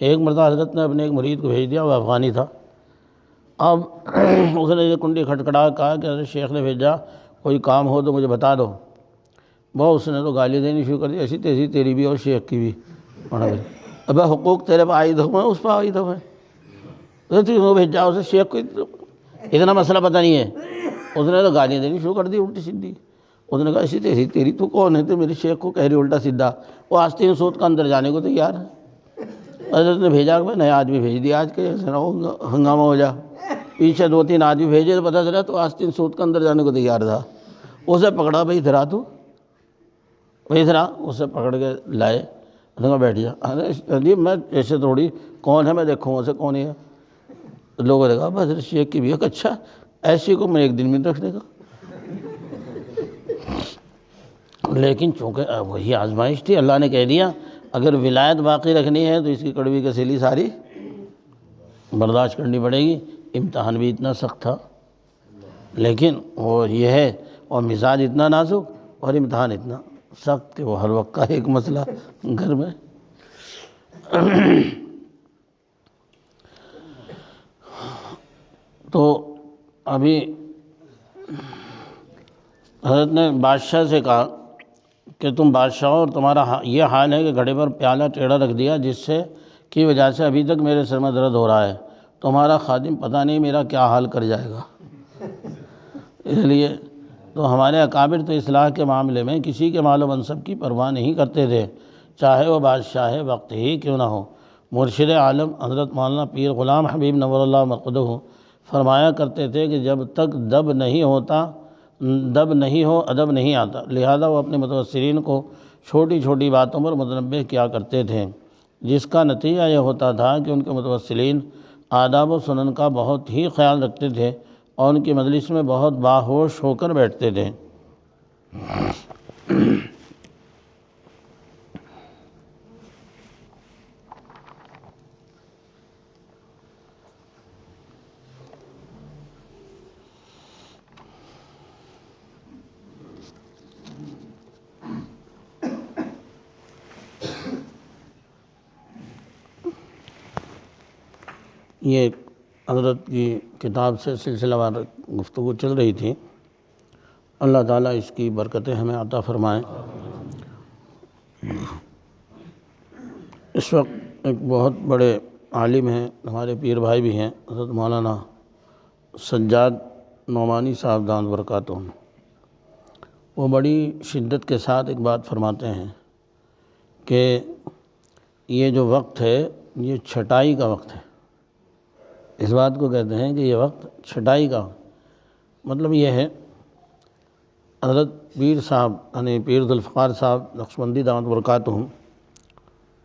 ایک مرتبہ حضرت نے اپنے ایک مرید کو بھیج دیا، وہ افغانی تھا۔ اب اس نے یہ کنڈی کھٹکھٹا کہا کہ حضرت شیخ نے بھیجا، کوئی کام ہو تو مجھے بتا دو۔ بہت اس نے تو گالی دینی شروع کر دی، ایسی تیزی تیری بھی اور شیخ کی بھی۔ ابے حقوق تیرے پہ عائد ہوئے اس پہ عائد ہوئے، وہ بھیجا اسے شیخ کو، اتنا مسئلہ پتہ نہیں ہے۔ اس نے تو گالیاں دینی شروع کر دی الٹی سیدھی۔ اس نے کہا ایسی تیزی تیری، تو کون ہے؟ تو میرے شیخ کو کہہ رہی الٹا سیدھا۔ وہ آستین سود کا اندر جانے کو تیار ہے۔ حضرت نے بھیجا کہ نیا آدمی بھیج دیا، آج کے ایسا نہ ہو ہنگامہ ہو جا۔ پیچھے 2-3 آدمی بھیجے تو پتہ چلا تو آستین سود کا اندر جانے کو تیار تھا۔ اسے پکڑا، بھائی ادھر آ، تو بھائی ادھر آ، اسے پکڑ کے لائے، انہوں نے کہا بیٹھ جا۔ ارے میں ایسے تھوڑی، کون ہے میں دیکھوں اسے کون ہے۔ لوگوں نے کہا حضرت شیخ کی بھی ایک، اچھا ایسی کو میں ایک دن میں رکھنے کا۔ لیکن چونکہ وہی آزمائش تھی، اللہ نے کہہ دیا اگر ولایت باقی رکھنی ہے تو اس کی کڑوی کسیلی ساری برداشت کرنی پڑے گی۔ امتحان بھی اتنا سخت تھا، لیکن وہ یہ ہے، اور مزاج اتنا نازک اور امتحان اتنا سخت کہ وہ ہر وقت کا ایک مسئلہ گھر میں۔ تو ابھی حضرت نے بادشاہ سے کہا کہ تم بادشاہ ہو اور تمہارا یہ حال ہے کہ گھڑے پر پیالہ ٹیڑھا رکھ دیا، جس سے کی وجہ سے ابھی تک میرے سر میں درد ہو رہا ہے، تمہارا خادم پتہ نہیں میرا کیا حال کر جائے گا۔ اس لیے تو ہمارے اکابر تو اصلاح کے معاملے میں کسی کے مال و منصب کی پرواہ نہیں کرتے تھے، چاہے وہ بادشاہ وقت ہی کیوں نہ ہو۔ مرشد عالم حضرت مولانا پیر غلام حبیب نور اللہ مرقدہ فرمایا کرتے تھے کہ جب تک دب نہیں ہو ادب نہیں آتا، لہذا وہ اپنے متوسلین کو چھوٹی چھوٹی باتوں پر متنبہ کیا کرتے تھے، جس کا نتیجہ یہ ہوتا تھا کہ ان کے متوسلین آداب و سنن کا بہت ہی خیال رکھتے تھے اور ان کی مجلس میں بہت باہوش ہو کر بیٹھتے تھے۔ یہ حضرت کی کتاب سے سلسلہ وار گفتگو چل رہی تھی، اللہ تعالیٰ اس کی برکتیں ہمیں عطا فرمائیں۔ اس وقت ایک بہت بڑے عالم ہیں، ہمارے پیر بھائی بھی ہیں، حضرت مولانا سجاد نعمانی صاحب دامت برکاتہم، وہ بڑی شدت کے ساتھ ایک بات فرماتے ہیں کہ یہ جو وقت ہے یہ چھٹائی کا وقت ہے۔ اس بات کو کہتے ہیں کہ یہ وقت چھٹائی کا، مطلب یہ ہے حضرت پیر صاحب یعنی پیر ذوالفقار صاحب نقشبندی دامت برکاتہم،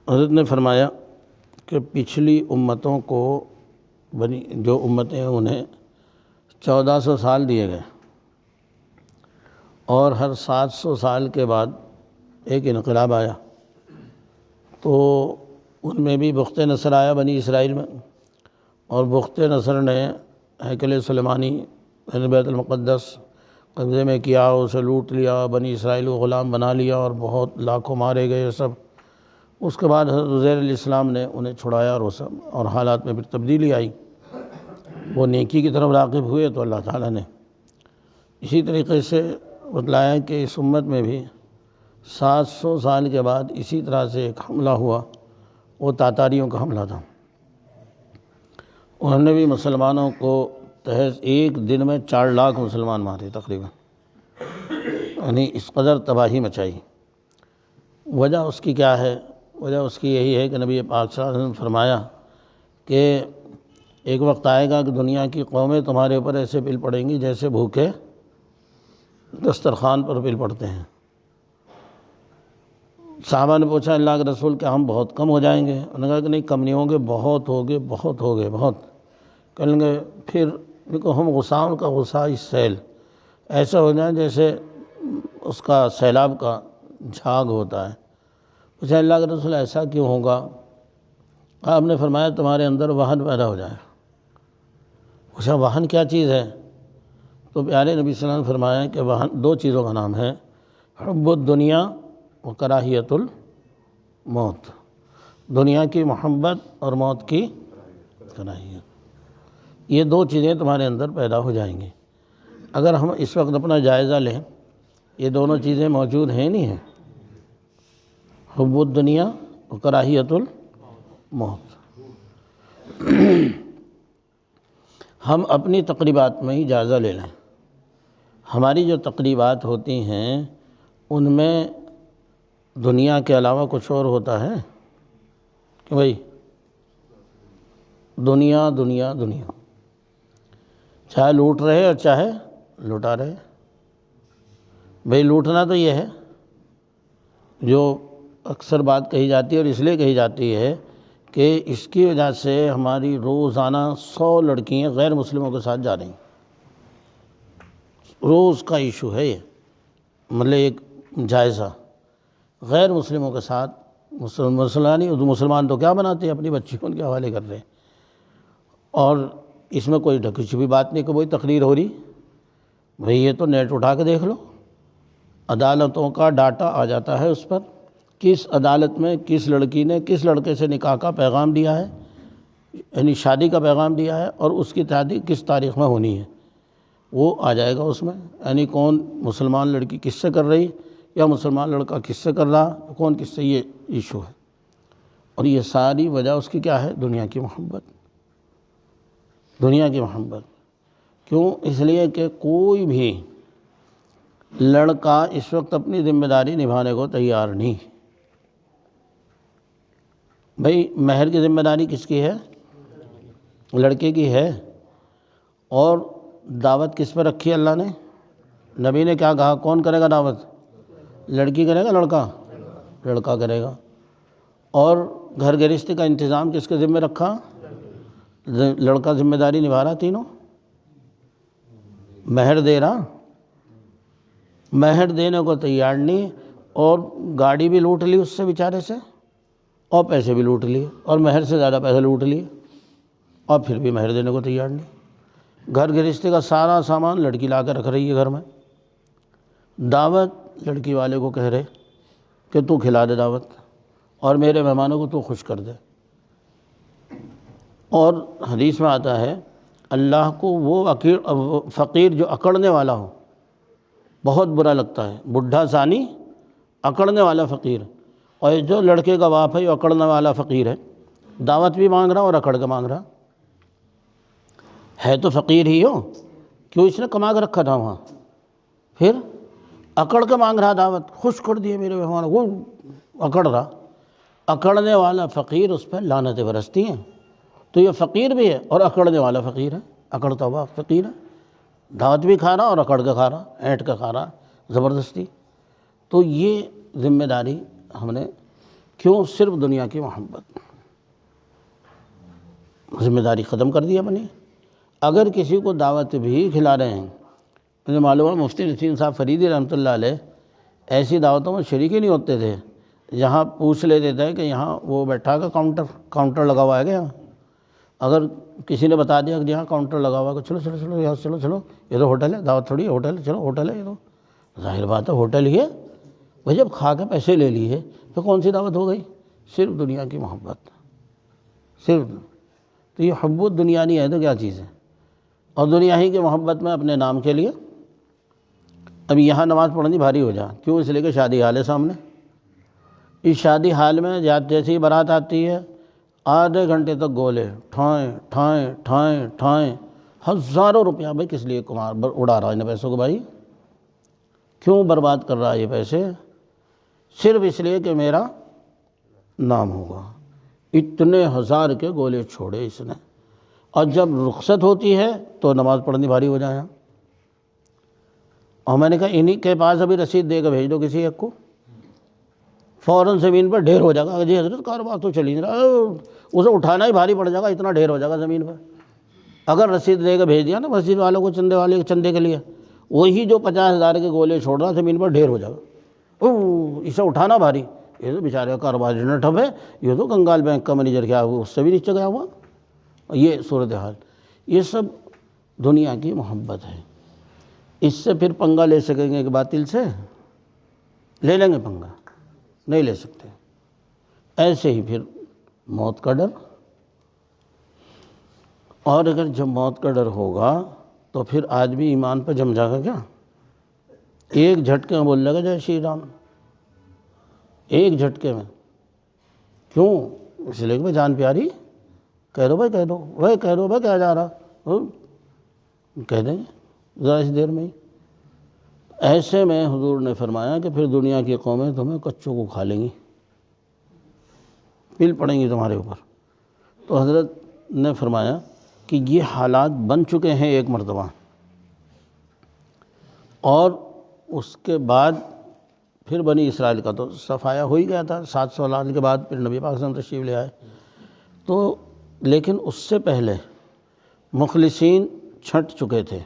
حضرت نے فرمایا کہ پچھلی امتوں کو جو امتیں انہیں 1400 سال دیے گئے، اور ہر 700 سال کے بعد ایک انقلاب آیا، تو ان میں بھی بخت نصر آیا بنی اسرائیل میں، اور بخت نصر نے ہیکل سلیمانی یعنی بیت المقدس قبضے میں کیا، اسے لوٹ لیا، بنی اسرائیل کو غلام بنا لیا اور بہت لاکھوں مارے گئے سب۔ اس کے بعد حضرت عزیر علیہ السلام نے انہیں چھڑایا اور وہ سب، اور حالات میں پھر تبدیلی آئی، وہ نیکی کی طرف راغب ہوئے تو اللہ تعالیٰ نے اسی طریقے سے بتلایا کہ اس امت میں بھی 700 سال کے بعد اسی طرح سے ایک حملہ ہوا، وہ تاتاریوں کا حملہ تھا۔ انہوں نے بھی مسلمانوں کو تحس ایک دن میں 4 لاکھ مسلمان مارے تقریباً، یعنی اس قدر تباہی مچائی۔ وجہ اس کی کیا ہے؟ وجہ اس کی یہی ہے کہ نبی پاک صلی اللہ علیہ وسلم نے فرمایا کہ ایک وقت آئے گا کہ دنیا کی قومیں تمہارے اوپر ایسے پل پڑیں گی جیسے بھوکے دسترخوان پر پل پڑتے ہیں۔ صحابہ نے پوچھا اللہ کے رسول کہ ہم بہت کم ہو جائیں گے؟ انہوں نے کہا کہ نہیں، کم نہیں ہوں گے، بہت ہوگے، بہت ہوگے، بہت. کہیں گے پھر دیکھو ہم غصاؤں کا غصہ سیل ایسا ہو جائے جیسے اس کا سیلاب کا جھاگ ہوتا ہے. پوچھا اللہ کے رسول ایسا کیوں ہوگا؟ آپ نے فرمایا تمہارے اندر وہن پیدا ہو جائے. پوچھا وہن کیا چیز ہے؟ تو پیارے نبی صلی اللہ علیہ وسلم نے فرمایا کہ وہن 2 چیزوں کا نام ہے، حب الدنیا و کراہیت الموت. دنیا کی محبت اور موت کی کراہیت، یہ 2 چیزیں تمہارے اندر پیدا ہو جائیں گی. اگر ہم اس وقت اپنا جائزہ لیں، یہ دونوں چیزیں موجود ہیں نہیں ہیں، حب الدنیا و کراہیت الموت. ہم اپنی تقریبات میں ہی جائزہ لے لیں. ہماری جو تقریبات ہوتی ہیں ان میں دنیا کے علاوہ کچھ اور ہوتا ہے کہ بھائی دنیا دنیا دنیا، چاہے لوٹ رہے اور چاہے لوٹا رہے. بھائی لوٹنا تو یہ ہے جو اکثر بات کہی جاتی ہے، اور اس لیے کہی جاتی ہے کہ اس کی وجہ سے ہماری روزانہ 100 لڑکیاں غیر مسلموں کے ساتھ جا رہی ہیں. روز کا ایشو ہے یہ، مطلب ایک جائزہ. غیر مسلموں کے ساتھ مسلمان تو کیا بناتے ہیں، اپنی بچی ان کے حوالے کر رہے ہیں. اور اس میں کوئی کچھ بھی بات نہیں کہ وہی تقریر ہو رہی. بھئی یہ تو نیٹ اٹھا کے دیکھ لو، عدالتوں کا ڈاٹا آ جاتا ہے اس پر، کس عدالت میں کس لڑکی نے کس لڑکے سے نکاح کا پیغام دیا ہے، یعنی شادی کا پیغام دیا ہے، اور اس کی شادی کس تاریخ میں ہونی ہے، وہ آ جائے گا اس میں. یعنی کون مسلمان لڑکی کس سے کر رہی یا مسلمان لڑکا کس سے کر رہا، کون کس سے، یہ ایشو ہے. اور یہ ساری وجہ اس کی کیا ہے؟ دنیا کی محبت. دنیا کی محبت. کیوں؟ اس لیے کہ کوئی بھی لڑکا اس وقت اپنی ذمہ داری نبھانے کو تیار نہیں. بھئی مہر کی ذمہ داری کس کی ہے؟ لڑکے کی ہے. اور دعوت کس پہ رکھی اللہ نے؟ نبی نے کیا کہا؟ کون کرے گا دعوت؟ لڑکی کرے گا لڑکا؟ لڑکا کرے گا. اور گھر گرہستی کا انتظام کس کے ذمہ رکھا؟ لڑکا ذمہ داری نبھا رہا تینوں. مہر دے رہا، مہر دینے کو تیار نہیں، اور گاڑی بھی لوٹ لی اس سے بیچارے سے، اور پیسے بھی لوٹ لیے، اور مہر سے زیادہ پیسے لوٹ لیے، اور پھر بھی مہر دینے کو تیار نہیں. گھر گرہستی کا سارا سامان لڑکی لا کر رکھ رہی ہے گھر میں. دعوت لڑکی والے کو کہہ رہے کہ تو کھلا دے دعوت، اور میرے مہمانوں کو تو خوش کر دے. اور حدیث میں آتا ہے اللہ کو وہ فقیر جو اکڑنے والا ہو بہت برا لگتا ہے. بڈھا زانی، اکڑنے والا فقیر. اور جو لڑکے کا باپ ہے جو اکڑنے والا فقیر ہے، دعوت بھی مانگ رہا اور اکڑ کے مانگ رہا ہے، تو فقیر ہی ہو. کیوں؟ اس نے کما کے رکھا تھا وہاں، پھر اکڑ کے مانگ رہا دعوت. خوش کر دیے میرے مہمان، وہ اکڑ رہا. اکڑنے والا فقیر، اس پہ لعنتیں برستی ہیں. تو یہ فقیر بھی ہے اور اکڑنے والا فقیر ہے، اکڑتا ہوا فقیر ہے. دعوت بھی کھا رہا اور اکڑ کے کھا رہا، اینٹ کے کھا رہا زبردستی. تو یہ ذمہ داری ہم نے کیوں؟ صرف دنیا کی محبت. ذمہ داری ختم کر دی اپنی. اگر کسی کو دعوت بھی کھلا رہے ہیں، مجھے معلوم ہے مفتی نسیم صاحب فریدی رحمۃ اللہ علیہ ایسی دعوتوں میں شریک ہی نہیں ہوتے تھے. یہاں پوچھ لیتے تھے کہ یہاں وہ بیٹھا کا کاؤنٹر لگا ہوا ہے کہ یہاں، اگر کسی نے بتا دیا کہ یہاں کاؤنٹر لگا ہوا ہے، چلو چلو چلو یہاں چلو چلو، یہ تو ہوٹل ہے، دعوت تھوڑی ہے، ہوٹل ہے، چلو ہوٹل ہے. یہ تو ظاہر بات ہے ہوٹل ہی ہے. بھائی جب کھا کے پیسے لے لیے تو کون سی دعوت ہو گئی؟ صرف دنیا کی محبت، صرف. تو یہ حب الدنیا نہیں ہے تو کیا چیز ہے؟ اور دنیا ہی کی محبت میں اپنے نام کے لیے اب یہاں نماز پڑھنی بھاری ہو جا. کیوں؟ اس لیے کہ شادی حال ہے سامنے. اس شادی حال میں جیسے ہی بارات آتی ہے، آدھے گھنٹے تک گولے ٹھائیں ٹھائیں ٹھائیں ٹھائیں، ہزاروں روپیہ. بھائی کس لیے اڑا رہا ہے ان پیسوں کو؟ بھائی کیوں برباد کر رہا ہے یہ پیسے؟ صرف اس لیے کہ میرا نام ہوگا. اتنے ہزار کے گولے چھوڑے اس نے، اور جب رخصت ہوتی ہے تو نماز پڑھنی بھاری ہو جائے. اور میں نے کہا انہی کے پاس ابھی رسید دے کے بھیج دو کسی ایک کو. فوراً زمین پر ڈھیر ہو جائے گا، جی حضرت کاروبار تو چل ہی نہیں رہا، اسے اٹھانا ہی بھاری پڑ جائے گا، اتنا ڈھیر ہو جائے گا زمین پر۔ اگر رسید دے کے بھیج دیا نا مسجد والوں کو چندے کے لیے، وہی جو 50,000 کے گولے چھوڑ رہا زمین پر ڈھیر ہو جائے گا، اسے اٹھانا بھاری۔ یہ تو بیچارے کا کاروبار اتنا ٹھپ ہے، یہ تو کنگال بینک کا مینیجر کیا ہوا، اس سے بھی نیچے گیا ہوا۔ یہ صورتحال، یہ سب دنیا کی محبت ہے۔ اس سے پھر پنگا لے سکیں گے کہ باطل سے لے لیں گے پنگا؟ نہیں لے سکتے۔ ایسے ہی پھر موت کا ڈر، اور اگر جب موت کا ڈر ہوگا تو پھر آدمی ایمان پہ جم جائے گا کیا؟ ایک جھٹکے میں بول لے گا جے شری رام، ایک جھٹکے میں۔ کیوں؟ اس لیے کہ جان پیاری، کہہ دو بھائی، کہہ دو بھائی، کہہ دو بھائی، کیا جا رہا، کہہ دیں گے ذرا سی دیر میں ہی۔ ایسے میں حضور نے فرمایا کہ پھر دنیا کی قومیں تمہیں کچوں کو کھا لیں گی، پل پڑیں گی تمہارے اوپر۔ تو حضرت نے فرمایا کہ یہ حالات بن چکے ہیں ایک مرتبہ، اور اس کے بعد پھر بنی اسرائیل کا تو صفایا ہو ہی گیا تھا، 700 سال کے بعد پھر نبی پاک صلی اللہ علیہ وسلم تشریف لے آئے۔ تو لیکن اس سے پہلے مخلصین چھنٹ چکے تھے،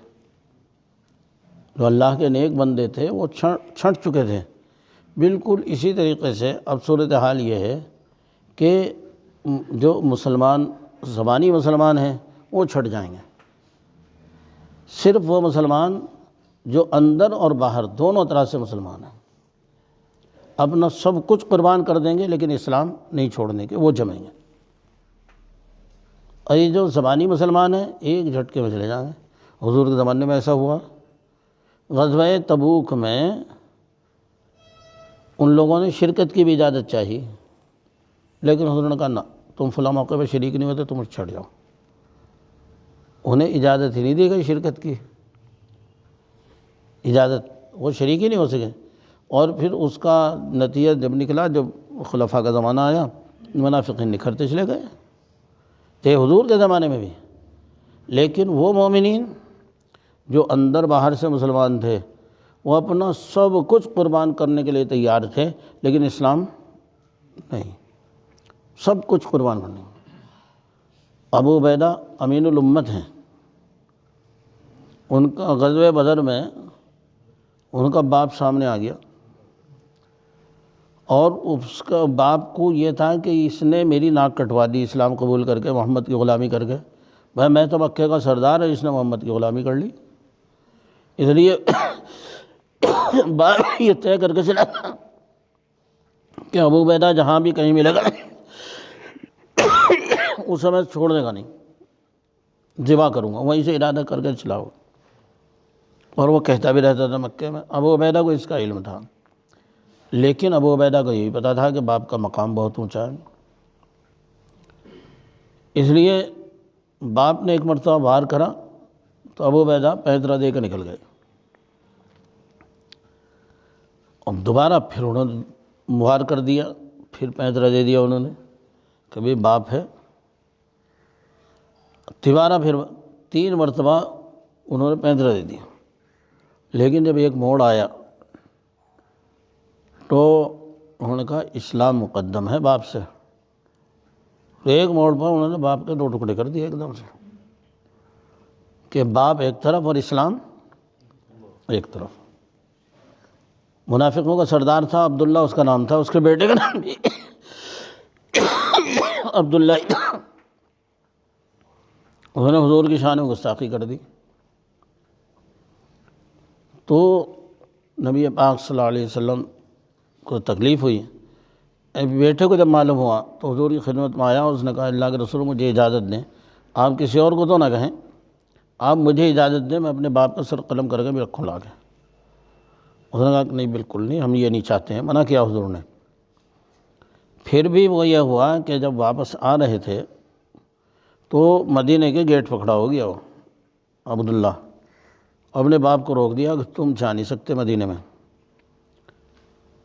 جو اللہ کے نیک بندے تھے وہ چھنٹ چکے تھے۔ بالکل اسی طریقے سے اب صورتحال یہ ہے کہ جو مسلمان زبانی مسلمان ہیں وہ چھٹ جائیں گے، صرف وہ مسلمان جو اندر اور باہر دونوں طرح سے مسلمان ہیں اپنا سب کچھ قربان کر دیں گے لیکن اسلام نہیں چھوڑنے کے، وہ جمیں گے۔ اور یہ جو زبانی مسلمان ہیں ایک جھٹکے میں چلے جائیں گے۔ حضور کے زمانے میں ایسا ہوا، غزوہ تبوک میں ان لوگوں نے شرکت کی بھی اجازت چاہی، لیکن حضور نے کہا نہ، تم فلاں موقع پہ شریک نہیں ہوتے، تم چھٹ جاؤ۔ انہیں اجازت ہی نہیں دی گئی شرکت کی، اجازت، وہ شریک ہی نہیں ہو سکے۔ اور پھر اس کا نتیجہ جب نکلا، جب خلفاء کا زمانہ آیا، منافقین نکھرتے چلے گئے تھے حضور کے زمانے میں بھی، لیکن وہ مومنین جو اندر باہر سے مسلمان تھے وہ اپنا سب کچھ قربان کرنے کے لیے تیار تھے، لیکن اسلام نہیں، سب کچھ قربان کرنے۔ ابو عبیدہ امین الامت ہیں، ان کا غزوہ بدر میں ان کا باپ سامنے آ گیا، اور اس کا باپ کو یہ تھا کہ اس نے میری ناک کٹوا دی اسلام قبول کر کے، محمد کی غلامی کر کے۔ بھائی میں تو مکے کا سردار ہے، اس نے محمد کی غلامی کر لی، اس لیے باپ یہ طے کر کے چلا کہ ابو عبیدہ جہاں بھی کہیں ملے گا اس میں چھوڑنے کا نہیں، ذبح کروں گا، وہیں سے ارادہ کر کے چلاؤ۔ اور وہ کہتا بھی رہتا تھا مکے میں، ابو عبیدہ کو اس کا علم تھا، لیکن ابو عبیدہ کو یہی پتا تھا کہ باپ کا مقام بہت اونچا ہے، اس لیے باپ نے ایک مرتبہ وار کرا تو ابو عبیدہ پینترا دے کے نکل گئے۔ اب دوبارہ پھر انہوں نے وار کر دیا، پھر پینترا دے دیا انہوں نے، کبھی باپ ہے، دوبارہ پھر 3 مرتبہ انہوں نے پینترا دے دیا۔ لیکن جب ایک موڑ آیا تو انہوں نے کہا اسلام مقدم ہے باپ سے۔ ایک موڑ پر انہوں نے باپ کے 2 ٹکڑے کر دیے ایک دم سے، کہ باپ ایک طرف اور اسلام ایک طرف۔ منافقوں کا سردار تھا عبداللہ اس کا نام تھا، اس کے بیٹے کا نام بھی عبداللہ ہی تھا۔ انہوں نے حضور کی شان میں گستاخی کر دی، تو نبی پاک صلی اللہ علیہ وسلم کو تکلیف ہوئی۔ بیٹے کو جب معلوم ہوا تو حضور کی خدمت میں آیا، اس نے کہا اللہ کے رسول مجھے اجازت دیں، آپ کسی اور کو تو نہ کہیں، آپ مجھے اجازت دیں، میں اپنے باپ کا سر قلم کر کے بھی رکھوں لا کے۔ اس نے کہا کہ نہیں بالکل نہیں، ہم یہ نہیں چاہتے ہیں، منع کیا حضور نے۔ پھر بھی وہ یہ ہوا کہ جب واپس آ رہے تھے تو مدینے کے گیٹ پکڑا ہو گیا وہ عبداللہ، اپنے باپ کو روک دیا کہ تم جا نہیں سکتے مدینے میں،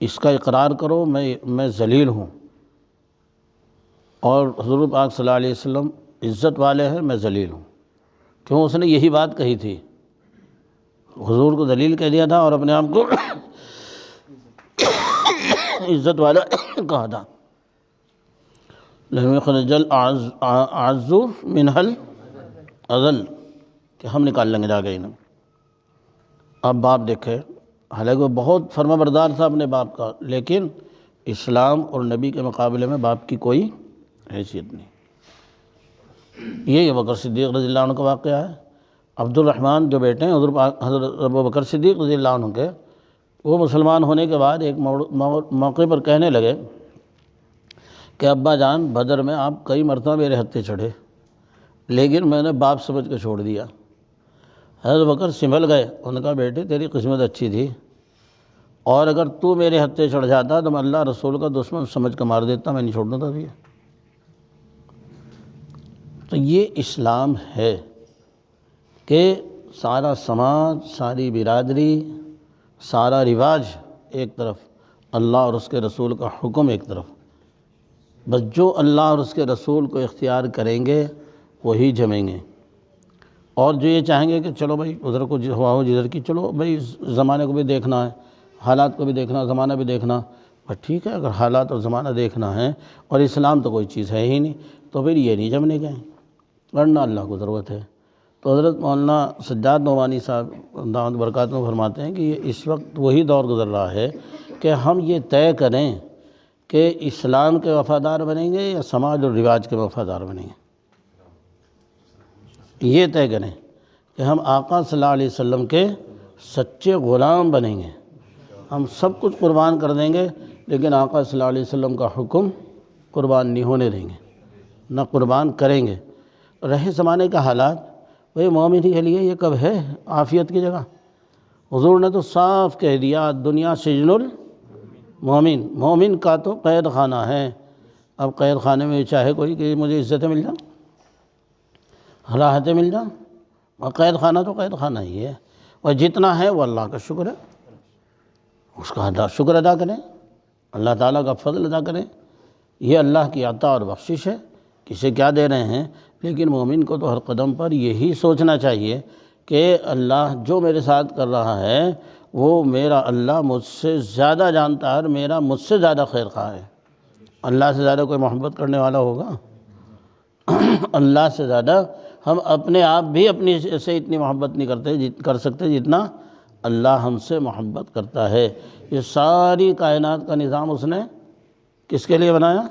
اس کا اقرار کرو میں ذلیل ہوں، اور حضور پاک صلی اللہ علیہ وسلم عزت والے ہیں، میں ذلیل ہوں۔ کیوں؟ اس نے یہی بات کہی تھی، حضور کو ذلیل کہہ دیا تھا اور اپنے آپ کو عزت والا کہا تھا، لَن يُخْرِجَ الْأَعَزُّ مِنْهَا الْأَذَلَّ، کہ ہم نکال لیں گے جا کے انہیں۔ اب باپ دیکھے، حالانکہ وہ بہت فرما بردار تھا اپنے باپ کا، لیکن اسلام اور نبی کے مقابلے میں باپ کی کوئی حیثیت نہیں۔ یہ ابوبکر صدیق رضی اللہ عنہ کا واقعہ ہے۔ عبد الرحمن جو بیٹے ہیں حضرت ابوبکر صدیق رضی اللہ عنہ کے، وہ مسلمان ہونے کے بعد ایک موقع پر کہنے لگے کہ ابا جان، بدر میں آپ کئی مرتبہ میرے ہتھے چڑھے، لیکن میں نے باپ سمجھ کے چھوڑ دیا۔ حضرت بکر سنبھل گئے، انہوں نے کہا بیٹے تیری قسمت اچھی تھی، اور اگر تو میرے ہتھے چڑھ جاتا تو میں اللہ رسول کا دشمن سمجھ کر مار دیتا، میں نہیں چھوڑنا تھا تجھے۔ تو یہ اسلام ہے کہ سارا سماج، ساری برادری، سارا رواج ایک طرف، اللہ اور اس کے رسول کا حکم ایک طرف۔ بس جو اللہ اور اس کے رسول کو اختیار کریں گے وہی جمیں گے، اور جو یہ چاہیں گے کہ چلو بھائی ادھر کو ہوا ہو جدھر کی، چلو بھائی زمانے کو بھی دیکھنا ہے، حالات کو بھی دیکھنا، زمانہ بھی دیکھنا، بس ٹھیک ہے، اگر حالات اور زمانہ دیکھنا ہے اور اسلام تو کوئی چیز ہے ہی نہیں، تو پھر یہ نہیں جمنے گئے، ورنہ اللہ کو ضرورت ہے۔ تو حضرت مولانا سجاد نعمانی صاحب دامت برکاتہ فرماتے ہیں کہ یہ اس وقت وہی دور گزر رہا ہے کہ ہم یہ طے کریں کہ اسلام کے وفادار بنیں گے یا سماج اور رواج کے وفادار بنیں گے۔ یہ طے کریں کہ ہم آقا صلی اللہ علیہ وسلم کے سچے غلام بنیں گے، ہم سب کچھ قربان کر دیں گے، لیکن آقا صلی اللہ علیہ وسلم کا حکم قربان نہیں ہونے دیں گے، نہ قربان کریں گے۔ رہے زمانے کا حالات، بھئی مومن کے لیے یہ کب ہے عافیت کی جگہ؟ حضور نے تو صاف کہہ دیا دنیا سجن المومن، مومن کا تو قید خانہ ہے۔ اب قید خانے میں چاہے کوئی کہ مجھے عزتیں مل جائیں، راحتیں مل جائیں، اور قید خانہ تو قید خانہ ہی ہے، اور جتنا ہے وہ اللہ کا شکر ہے، اس کا شکر ادا کریں، اللہ تعالیٰ کا فضل ادا کریں۔ یہ اللہ کی عطا اور بخشش ہے، کسے کیا دے رہے ہیں، لیکن مومن کو تو ہر قدم پر یہی سوچنا چاہیے کہ اللہ جو میرے ساتھ کر رہا ہے وہ میرا اللہ مجھ سے زیادہ جانتا ہے اور میرا مجھ سے زیادہ خیر خواہ ہے۔ اللہ سے زیادہ کوئی محبت کرنے والا ہوگا؟ اللہ سے زیادہ ہم اپنے آپ بھی اپنی سے اتنی محبت نہیں کر سکتے جتنا اللہ ہم سے محبت کرتا ہے۔ یہ ساری کائنات کا نظام اس نے کس کے لیے بنایا؟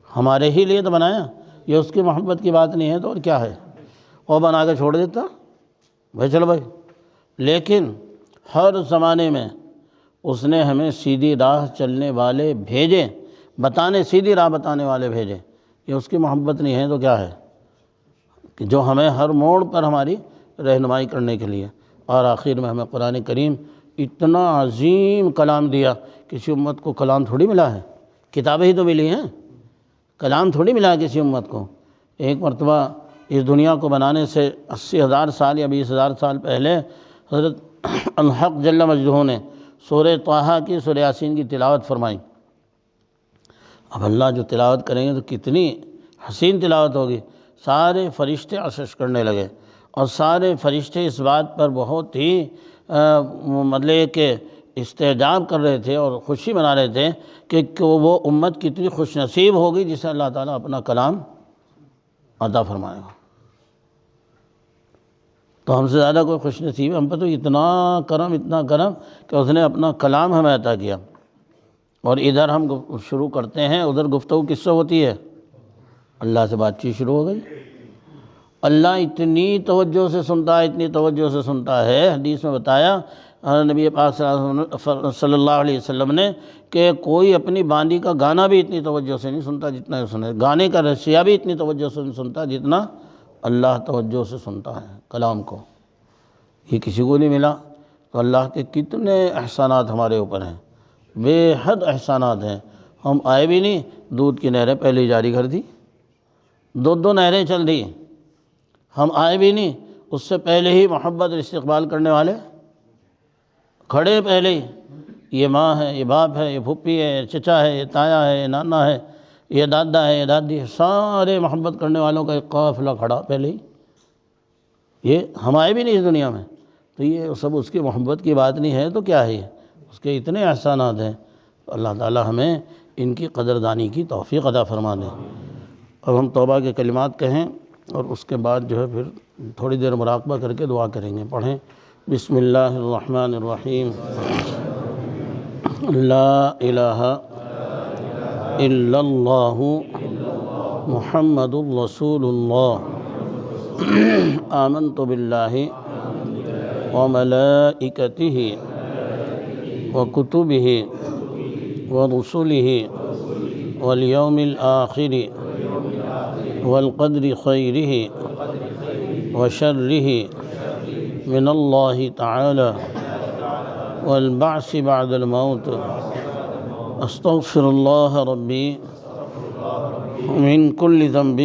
ہمارے ہی لیے تو بنایا۔ یہ اس کی محبت کی بات نہیں ہے تو اور کیا ہے؟ اور بنا کے چھوڑ دیتا بھائی چلو بھائی، لیکن ہر زمانے میں اس نے ہمیں سیدھی راہ چلنے والے بھیجے، سیدھی راہ بتانے والے بھیجے۔ یہ اس کی محبت نہیں ہے تو کیا ہے؟ کہ جو ہمیں ہر موڑ پر ہماری رہنمائی کرنے کے لیے، اور آخر میں ہمیں قرآن کریم اتنا عظیم کلام دیا۔ کسی امت کو کلام تھوڑی ملا ہے، کتابیں ہی تو ملی ہیں، کلام تھوڑی ملا ہے کسی امت کو۔ ایک مرتبہ اس دنیا کو بنانے سے 80,000 سال یا 20,000 سال پہلے حضرت الحق جل مجدہ نے سورہ طٰہٰ کی، سورہ یاسین کی تلاوت فرمائی۔ اب اللہ جو تلاوت کریں گے تو کتنی حسین تلاوت ہوگی، سارے فرشتے عشش کرنے لگے، اور سارے فرشتے اس بات پر بہت ہی مطلب کہ استعجاب کر رہے تھے اور خوشی منا رہے تھے کہ وہ امت کتنی خوش نصیب ہوگی جسے اللہ تعالیٰ اپنا کلام عطا فرمائے گا۔ تو ہم سے زیادہ کوئی خوش نصیب ہے؟ ہم پر تو اتنا کرم کہ اس نے اپنا کلام ہمیں عطا کیا، اور ادھر ہم شروع کرتے ہیں، ادھر گفتگو کس سے ہوتی ہے؟ اللہ سے بات چیت شروع ہو گئی۔ اللہ اتنی توجہ سے سنتا ہے، اتنی توجہ سے سنتا ہے، حدیث میں بتایا نبی پاک صلی اللہ علیہ وسلم نے کہ کوئی اپنی باندی کا گانا بھی اتنی توجہ سے نہیں سنتا جتنا سنے، گانے کا رسیہ بھی اتنی توجہ سے نہیں سنتا جتنا اللہ توجہ سے سنتا ہے کلام کو۔ یہ کسی کو نہیں ملا۔ تو اللہ کے کتنے احسانات ہمارے اوپر ہیں، بے حد احسانات ہیں۔ ہم آئے بھی نہیں، دودھ کی نہریں پہلے ہی جاری کر دی، 2 نہریں چل دی۔ ہم آئے بھی نہیں، اس سے پہلے ہی محبت استقبال کرنے والے کھڑے پہلے ہی، یہ ماں ہے، یہ باپ ہے، یہ پھپھی ہے، یہ چچا ہے، یہ تایا ہے، یہ نانا ہے، یہ دادا ہے، یہ دادی ہے، سارے محبت کرنے والوں کا ایک قافلہ کھڑا پہلے ہی۔ یہ ہم آئے بھی نہیں اس دنیا میں، تو یہ سب اس کی محبت کی بات نہیں ہے تو کیا ہے؟ یہ اس کے اتنے احسانات ہیں۔ اللہ تعالی ہمیں ان کی قدردانی کی توفیق عطا فرما دے۔ اب ہم توبہ کے کلمات کہیں اور اس کے بعد جو ہے پھر تھوڑی دیر مراقبہ کر کے دعا کریں گے۔ پڑھیں بسم اللہ الرحمن الرحیم۔ لا الہ الا اللہ محمد رسول اللہ آمنت باللہ وملائکتہ وکتبہ ورسلہ والیوم الآخر والقدر خیرہ وشرہ من اللہ تعالی والبعث بعد الموت استغفر اللہ ربی من کل ذنب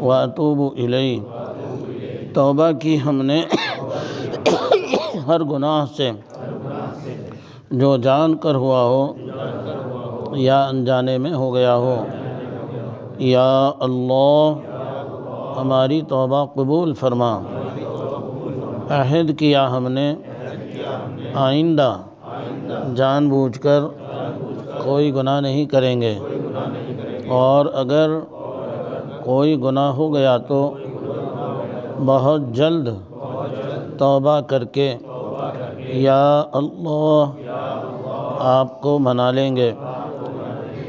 واتوب الیہ۔ توبہ کی ہم نے ہر گناہ سے جو جان کر ہوا ہو یا انجانے میں ہو گیا ہو۔ یا اللہ ہماری توبہ قبول فرما۔ عہد کیا ہم نے آئندہ جان بوجھ کر کوئی گناہ نہیں کریں گے، اور اگر کوئی گناہ ہو گیا تو بہت جلد توبہ کر کے یا اللہ آپ کو منا لیں گے۔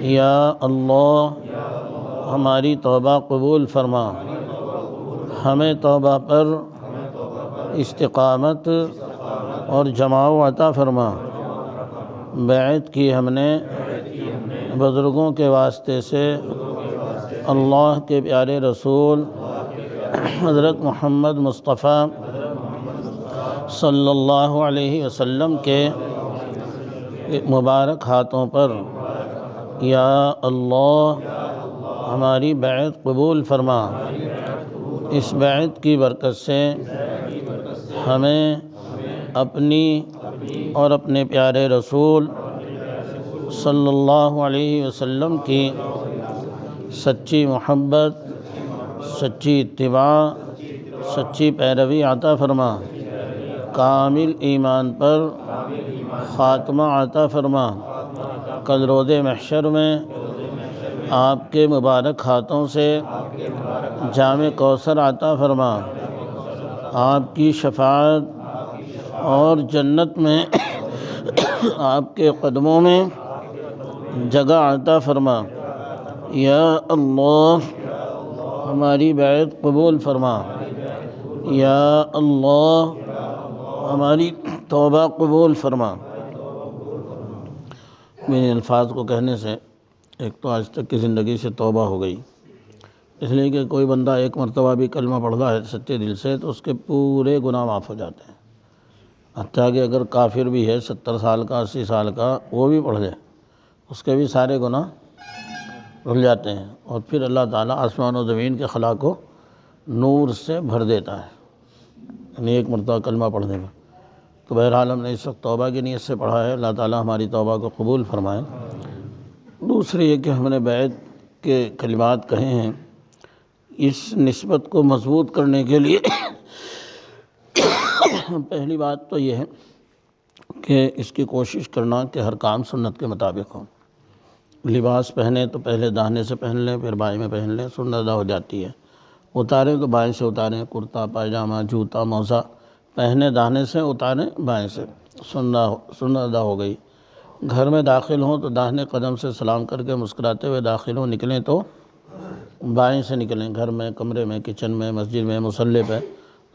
یا اللہ ہماری توبہ قبول فرما، ہمیں توبہ پر استقامت اور جماؤ عطا فرما۔ بیعت کی ہم نے بزرگوں کے واسطے سے اللہ کے پیارے رسول حضرت محمد مصطفیٰ صلی اللہ علیہ وسلم کے مبارک ہاتھوں پر۔ یا اللہ ہماری بیعت قبول فرما۔ اس بیعت کی برکت سے ہمیں اپنی اور اپنے پیارے رسول صلی اللہ علیہ وسلم کی سچی محبت، سچی اتباع، سچی پیروی عطا فرما۔ کامل ایمان پر خاتمہ عطا فرما۔ کل روز محشر میں آپ کے مبارک ہاتھوں سے جام کوثر عطا فرما۔ آپ کی شفاعت اور جنت میں آپ کے قدموں میں جگہ عطا فرما۔ یا اللہ ہماری بیعت قبول فرما۔ یا اللہ ہماری توبہ قبول فرما۔ میرے الفاظ کو کہنے سے ایک تو آج تک کی زندگی سے توبہ ہو گئی، اس لیے کہ کوئی بندہ ایک مرتبہ بھی کلمہ پڑھتا ہے سچے دل سے تو اس کے پورے گناہ معاف ہو جاتے ہیں، حتیٰ کہ اگر کافر بھی ہے 70 سال کا 80 سال کا وہ بھی پڑھ لے اس کے بھی سارے گناہ دھل جاتے ہیں، اور پھر اللہ تعالیٰ آسمان و زمین کے خلا کو نور سے بھر دیتا ہے، یعنی ایک مرتبہ کلمہ پڑھنے میں۔ تو بہرحال ہم نے اس وقت توبہ کی نیت سے پڑھا ہے، اللہ تعالیٰ ہماری توبہ کو قبول فرمائے۔ دوسری یہ کہ ہم نے بیعت کے کلمات کہے ہیں، اس نسبت کو مضبوط کرنے کے لیے پہلی بات تو یہ ہے کہ اس کی کوشش کرنا کہ ہر کام سنت کے مطابق ہو۔ لباس پہنے تو پہلے داہنے سے پہن لیں، پھر بائیں میں پہن لیں، سنت ادا ہو جاتی ہے۔ اتاریں تو بائیں سے اتاریں، کرتا پائجامہ جوتا موزہ پہنے داہنے سے، اتاریں بائیں سے، سنت ادا ہو گئی۔ گھر میں داخل ہوں تو داہنے قدم سے سلام کر کے مسکراتے ہوئے داخل ہوں، نکلیں تو بائیں سے نکلیں۔ گھر میں، کمرے میں، کچن میں، مسجد میں، مصلی پہ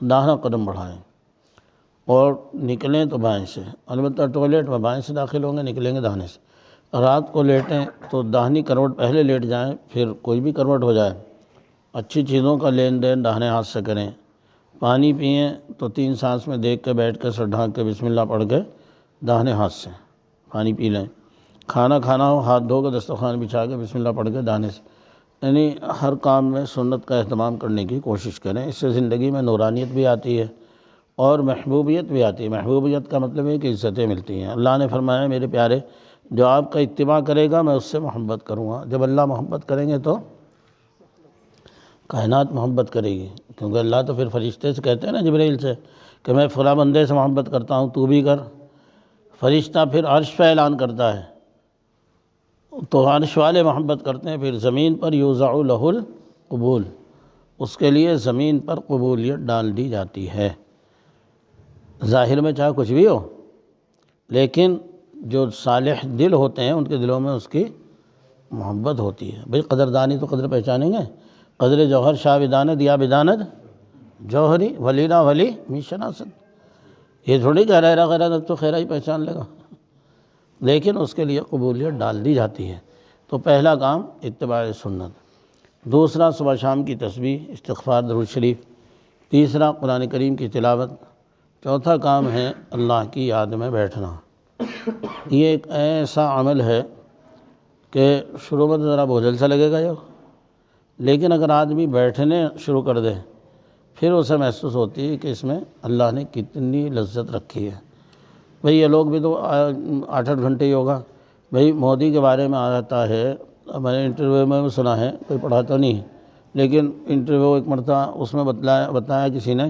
داہنا قدم بڑھائیں اور نکلیں تو بائیں سے۔ البتہ ٹوائلٹ میں بائیں سے داخل ہوں گے، نکلیں گے داہنے سے۔ رات کو لیٹیں تو داہنی کروٹ پہلے لیٹ جائیں، پھر کوئی بھی کروٹ ہو جائے۔ اچھی چیزوں کا لین دین داہنے ہاتھ سے کریں۔ پانی پئیں تو 3 سانس میں دیکھ کے بیٹھ کے سر ڈھانک کے بسم اللہ پڑھ کے داہنے ہاتھ سے پانی پی لیں۔ کھانا کھانا ہو ہاتھ دھو کے دسترخوان بچھا کے بسم اللہ پڑھ کے داہنے سے، یعنی ہر کام میں سنت کا اہتمام کرنے کی کوشش کریں۔ اس سے زندگی میں نورانیت بھی آتی ہے اور محبوبیت بھی آتی ہے۔ محبوبیت کا مطلب ہے کہ عزتیں ملتی ہیں۔ اللہ نے فرمایا میرے پیارے جو آپ کا اتباع کرے گا میں اس سے محبت کروں گا۔ جب اللہ محبت کریں گے تو کائنات محبت کرے گی، کیونکہ اللہ تو پھر فرشتے سے کہتے ہیں نا جبرائیل سے کہ میں فلاں بندے سے محبت کرتا ہوں تو بھی کر۔ فرشتہ پھر عرش پہ اعلان کرتا ہے تو عرش والے محبت کرتے ہیں، پھر زمین پر یوضع لہ القبول، اس کے لیے زمین پر قبولیت ڈال دی جاتی ہے۔ ظاہر میں چاہے کچھ بھی ہو، لیکن جو صالح دل ہوتے ہیں ان کے دلوں میں اس کی محبت ہوتی ہے۔ بھئی قدردانی تو قدر پہچانیں گے، قدر جوہر شاہ بداند یا بداند جوہری ولینا ولی می شناست، یہ تھوڑی کہہ رہا ہے تو خیرہ ہی پہچان لے گا، لیکن اس کے لیے قبولیت ڈال دی جاتی ہے۔ تو پہلا کام اتباع سنت، دوسرا صبح شام کی تسبیح، استغفار، درود شریف، تیسرا قرآن کریم کی تلاوت، چوتھا کام ہے اللہ کی یاد میں بیٹھنا۔ یہ ایک ایسا عمل ہے کہ شروع میں تو ذرا بوجھل سا لگے گا یہ، لیکن اگر آدمی بیٹھنے شروع کر دے پھر اسے محسوس ہوتی ہے کہ اس میں اللہ نے کتنی لذت رکھی ہے۔ بھئی یہ لوگ بھی تو 8-8 گھنٹے یوگا، بھئی مودی کے بارے میں آتا ہے، میں نے انٹرویو میں سنا ہے، کوئی پڑھاتا نہیں ہے، لیکن انٹرویو ایک مرتبہ اس میں بتایا کسی نے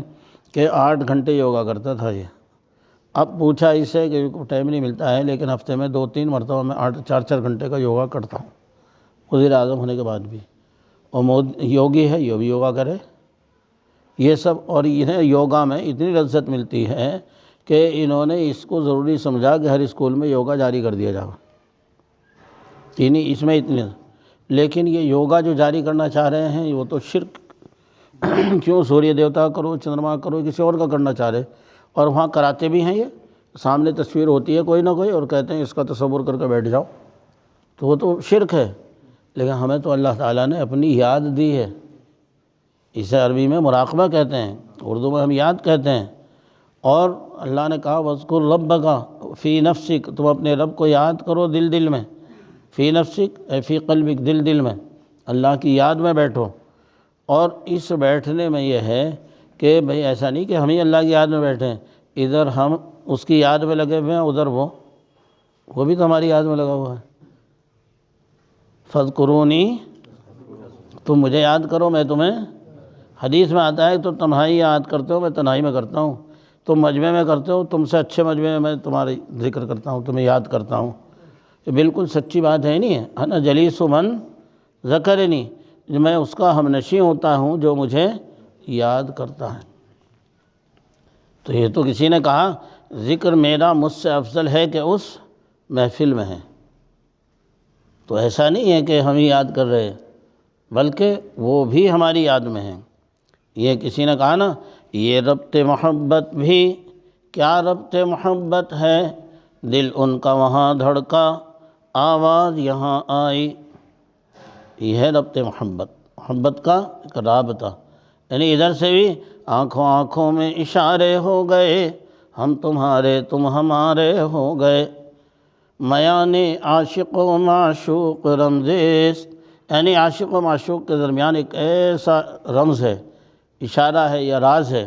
کہ 8 گھنٹے یوگا کرتا تھا یہ۔ اب پوچھا اس سے کہ ٹائم نہیں ملتا ہے، لیکن ہفتے میں 2-3 مرتبہ میں 4 گھنٹے کا یوگا کرتا ہوں، وزیر اعظم ہونے کے بعد بھی۔ اور یوگی ہے، یہ بھی یوگا کرے، یہ سب۔ اور انہیں یوگا میں اتنی لذت ملتی ہے کہ انہوں نے اس کو ضروری سمجھا کہ ہر اسکول میں یوگا جاری کر دیا جائے، اس میں اتنی۔ لیکن یہ یوگا جو جاری کرنا چاہ رہے ہیں وہ تو شرک، کیوں سوریہ دیوتا کرو، چندرما کرو، کسی اور کا کرنا چاہ رہے، اور وہاں کراتے بھی ہیں، یہ سامنے تصویر ہوتی ہے کوئی نہ کوئی اور کہتے ہیں اس کا تصور کر کے بیٹھ جاؤ، تو وہ تو شرک ہے۔ لیکن ہمیں تو اللہ تعالیٰ نے اپنی یاد دی ہے، اسے عربی میں مراقبہ کہتے ہیں، اردو میں ہم یاد کہتے ہیں۔ اور اللہ نے کہا وَاذْكُرْ رَبَّكَ فِي نَفْسِكَ، تم اپنے رب کو یاد کرو دل دل میں، فی نفسک اے فی قلبک، دل دل میں، اللہ کی یاد میں بیٹھو۔ اور اس بیٹھنے میں یہ ہے کہ بھئی ایسا نہیں کہ ہم ہی اللہ کی یاد میں بیٹھیں، ادھر ہم اس کی یاد میں لگے ہوئے ہیں، ادھر وہ بھی تو ہماری یاد میں لگا ہوا ہے۔ فَاذْكُرُونِی، تم مجھے یاد کرو میں تمہیں، حدیث میں آتا ہے تو تنہائی یاد کرتے ہو، میں تنہائی میں کرتا ہوں، تم مجمع میں کرتے ہو، تم سے اچھے مجمع میں میں تمہاری ذکر کرتا ہوں، تمہیں یاد کرتا ہوں۔ یہ بالکل سچی بات ہے نہیں ہے، انا جلیس من ذکرنی، میں اس کا ہمنشیں ہوتا ہوں جو مجھے یاد کرتا ہے۔ تو یہ تو کسی نے کہا ذکر میرا مجھ سے افضل ہے کہ اس محفل میں ہے، تو ایسا نہیں ہے کہ ہم ہی یاد کر رہے ہیں، بلکہ وہ بھی ہماری یاد میں ہیں۔ یہ کسی نے کہا نا، یہ ربط محبت بھی کیا ربط محبت ہے، دل ان کا وہاں دھڑکا، آواز یہاں آئی۔ یہ ہے ربط محبت، محبت کا ایک رابطہ، یعنی ادھر سے بھی آنکھوں آنکھوں میں اشارے ہو گئے، ہم تمہارے تم ہمارے ہو گئے، میان عاشق و معشوق رمزیست، یعنی عاشق و معشوق کے درمیان ایک ایسا رمز ہے، اشارہ ہے یا راز ہے۔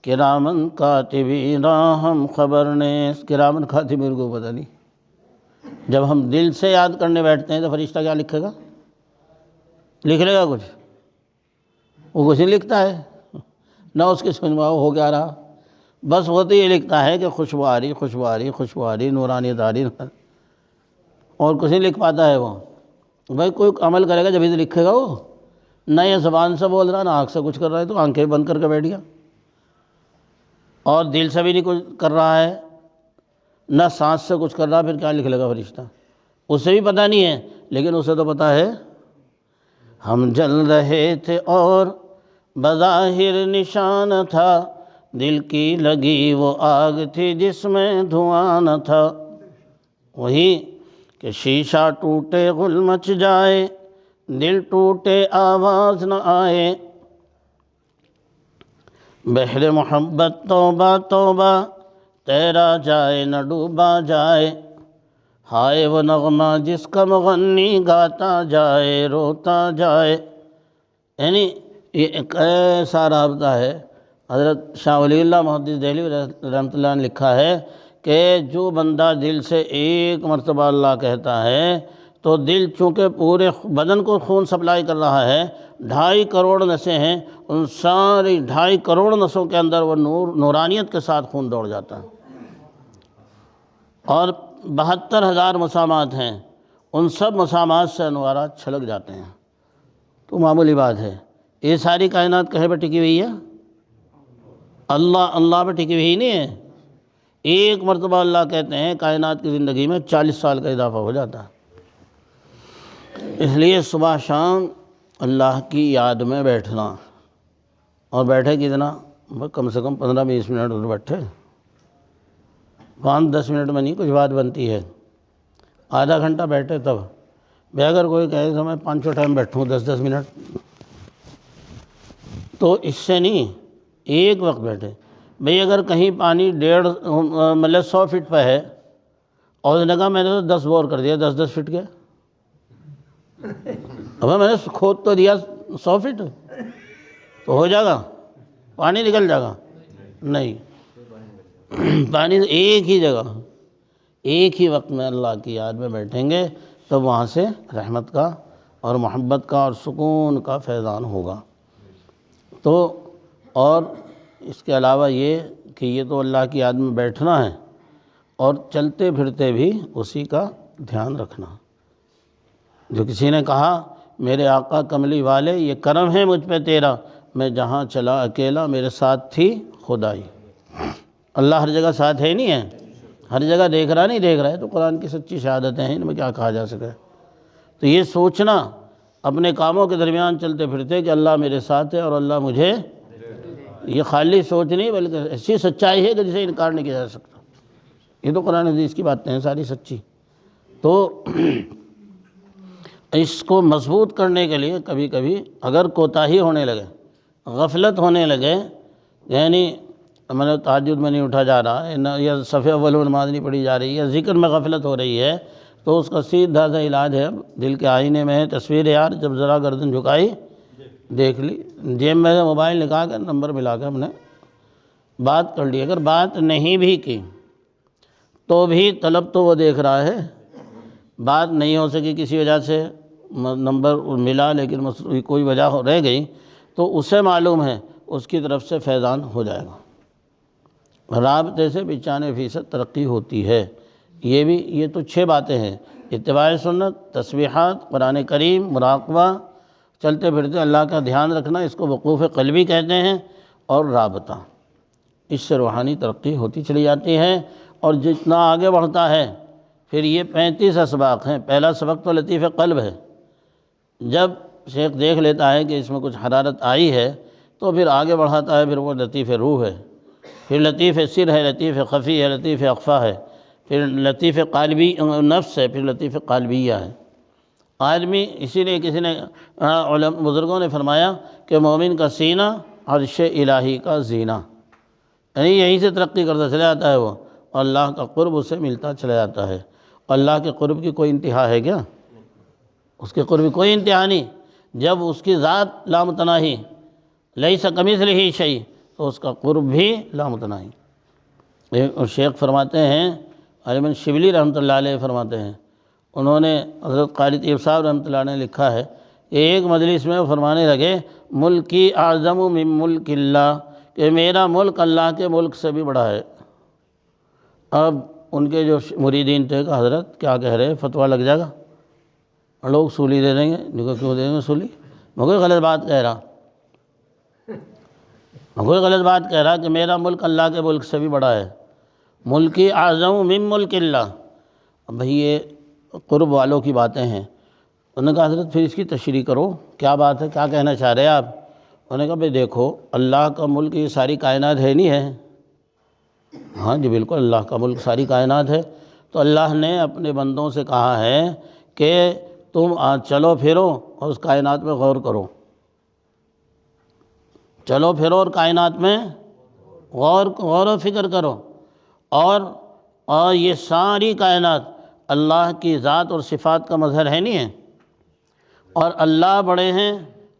کرامن کاتبین ہم خبر نیست، کرامن کاتبین کو پتہ نہیں، جب ہم دل سے یاد کرنے بیٹھتے ہیں تو فرشتہ کیا لکھے گا؟ لکھ لے گا کچھ؟ وہ کچھ نہیں لکھتا ہے، نہ اس کی سمجھ میں ہو گیا رہا، بس وہ تو یہ لکھتا ہے کہ خوشبو آ رہی، خوشبو آ رہی، خوشبو آ رہی، نورانیت آ رہی، اور کچھ نہیں لکھ پاتا ہے وہ۔ بھائی کوئی عمل کرے گا جبھی تو لکھے گا وہ، نہ یہ زبان سے بول رہا نہ آنکھ سے کچھ کر رہا ہے، تو آنکھیں بند کر کے بیٹھ گیا، اور دل سے بھی نہیں کچھ کر رہا ہے، نہ سانس سے کچھ کر رہا، پھر کیا لکھ لے گا فرشتہ؟ اسے بھی پتہ نہیں ہے، لیکن اسے تو پتہ ہے ہم جل رہے تھے اور بظاہر نشان تھا، دل کی لگی وہ آگ تھی جس میں دھواں نہ تھا، وہی کہ شیشہ ٹوٹے غل مچ جائے، دل ٹوٹے آواز نہ آئے، بحر محبت توبہ توبہ تیرا جائے نہ ڈوبا جائے، ہائے وہ نغمہ جس کا مغنی گاتا جائے روتا جائے۔ یعنی یہ ایک ایسا رابطہ ہے، حضرت شاہ ولی اللہ محدث دہلوی رحمۃ اللہ نے لکھا ہے کہ جو بندہ دل سے ایک مرتبہ اللہ کہتا ہے تو دل چونکہ پورے بدن کو خون سپلائی کر رہا ہے، 2.5 کروڑ نسیں ہیں، ان ساری 2.5 کروڑ نسوں کے اندر وہ نورانیت کے ساتھ خون دوڑ جاتا ہے۔ اور 72,000 مسامات ہیں، ان سب مسامات سے انوارات چھلک جاتے ہیں۔ تو معمولی بات ہے، یہ ساری کائنات کہیں پہ ٹکی ہوئی ہے؟ اللہ پہ ٹکی ہوئی نہیں ہے۔ ایک مرتبہ اللہ کہتے ہیں کائنات کی زندگی میں 40 سال کا اضافہ ہو جاتا ہے۔ اس لیے صبح شام اللہ کی یاد میں بیٹھنا، اور بیٹھے کتنا؟ کم سے کم 15-20 منٹ بیٹھے، 5-10 منٹ میں نہیں کچھ بات بنتی ہے، آدھا گھنٹہ بیٹھے تب۔ بھائی اگر کوئی کہے کہ میں 5 ٹائم بیٹھوں 10-10 منٹ، تو اس سے نہیں، ایک وقت بیٹھے۔ بھئی اگر کہیں پانی 100 فٹ پہ ہے اور اس نے کہا میں نے تو 10 بور کر دیا 10-10 فٹ کے، اب میں نے کھود تو دیا 100 فٹ، تو ہو جائے گا؟ پانی نکل جائے گا؟ نہیں، پانی ایک ہی جگہ ایک ہی وقت میں اللہ کی یاد میں بیٹھیں گے تو وہاں سے رحمت کا اور محبت کا اور سکون کا فیضان ہوگا۔ تو اور اس کے علاوہ یہ کہ یہ تو اللہ کی یاد میں بیٹھنا ہے، اور چلتے پھرتے بھی اسی کا دھیان رکھنا۔ جو کسی نے کہا میرے آقا کملی والے یہ کرم ہے مجھ پہ تیرا، میں جہاں چلا اکیلا میرے ساتھ تھی خدائی۔ اللہ ہر جگہ ساتھ ہے نہیں ہے، ہر جگہ دیکھ رہا نہیں دیکھ رہا ہے، تو قرآن کی سچی شہادتیں ہیں، ان میں کیا کہا جا سکے۔ تو یہ سوچنا اپنے کاموں کے درمیان چلتے پھرتے کہ اللہ میرے ساتھ ہے اور اللہ مجھے، یہ خالی سوچ نہیں بلکہ ایسی سچائی ہے کہ جسے انکار نہیں کیا جا سکتا۔ یہ تو قرآن حدیث کی باتیں ہیں ساری سچی۔ تو اس کو مضبوط کرنے کے لیے کبھی کبھی اگر کوتاہی ہونے لگے، غفلت ہونے لگے، یعنی میں نے تہجد میں نہیں اٹھا جا رہا، یا صف اول میں نماز نہیں پڑھی جا رہی، یا ذکر میں غفلت ہو رہی ہے، تو اس کا سیدھا سا علاج ہے، دل کے آئینے میں ہے تصویر یار، جب ذرا گردن جھکائی دیکھ لی، جیب میں سے موبائل نکال کر نمبر ملا کے ہم نے بات کر لی۔ اگر بات نہیں بھی کی تو بھی طلب تو وہ دیکھ رہا ہے، بات نہیں ہو سکی کسی وجہ سے، نمبر ملا لیکن کوئی وجہ رہ گئی، تو اسے معلوم ہے اس کی طرف سے فیضان ہو جائے گا۔ رابطے سے 95% ترقی ہوتی ہے۔ یہ تو 6 باتیں ہیں: اتباع سنت، تسبیحات، قرآن کریم، مراقبہ، چلتے پھرتے اللہ کا دھیان رکھنا، اس کو وقوف قلبی کہتے ہیں، اور رابطہ۔ اس سے روحانی ترقی ہوتی چلی جاتی ہے، اور جتنا آگے بڑھتا ہے پھر یہ 35 اسباق ہیں۔ پہلا سبق تو لطیف قلب ہے، جب شیخ دیکھ لیتا ہے کہ اس میں کچھ حرارت آئی ہے تو پھر آگے بڑھاتا ہے، پھر وہ لطیف روح ہے، پھر لطیف سر ہے، لطیف خفی ہے، لطیف اخفا ہے، پھر لطیف قالبی نفس ہے، پھر لطیف قالبیہ ہے۔ آدمی اسی لیے کسی نے بزرگوں نے فرمایا کہ مومن کا سینہ عرش الہی کا زینہ، یعنی یہیں سے ترقی کرتا چلا جاتا ہے وہ، اور اللہ کا قرب اسے ملتا چلا جاتا ہے۔ اللہ کے قرب کی کوئی انتہا ہے کیا؟ اس کے قرب کی کوئی انتہا نہیں۔ جب اس کی ذات لامتناہی، لیس کمثلہ شیء، تو اس کا قرب بھی لامتناہی۔ اور شیخ فرماتے ہیں، علامہ شبلی رحمۃ اللہ علیہ فرماتے ہیں، انہوں نے حضرت قاری طیب صاحب رحمۃ اللہ علیہ نے لکھا ہے کہ ایک مجلس میں وہ فرمانے لگے ملکی اعظم من ملک اللہ، کہ میرا ملک اللہ کے ملک سے بھی بڑا ہے۔ اب ان کے جو مریدین تھے کہ حضرت کیا کہہ رہے، فتویٰ لگ جائے گا، اور لوگ سولی دے دیں گے۔ دیکھو کیوں دیں گے سولی؟ میں کوئی غلط بات کہہ رہا، کہ میرا ملک اللہ کے ملک سے بھی بڑا ہے۔ ملکی اعظم من ملک اللہ، اب بھئی یہ قرب والوں کی باتیں ہیں۔ انہوں نے کہا حضرت پھر اس کی تشریح کرو، کیا بات ہے، کیا کہنا چاہ رہے ہیں آپ؟ انہوں نے کہا بھئی دیکھو اللہ کا ملک یہ ساری کائنات ہے نہیں ہے؟ ہاں جی بالکل، اللہ کا ملک ساری کائنات ہے۔ تو اللہ نے اپنے بندوں سے کہا ہے کہ تم چلو پھرو اور اس کائنات میں غور کرو، چلو پھرو اور کائنات میں غور و فکر کرو، اور یہ ساری کائنات اللہ کی ذات اور صفات کا مظہر ہے نہیں ہے؟ اور اللہ بڑے ہیں،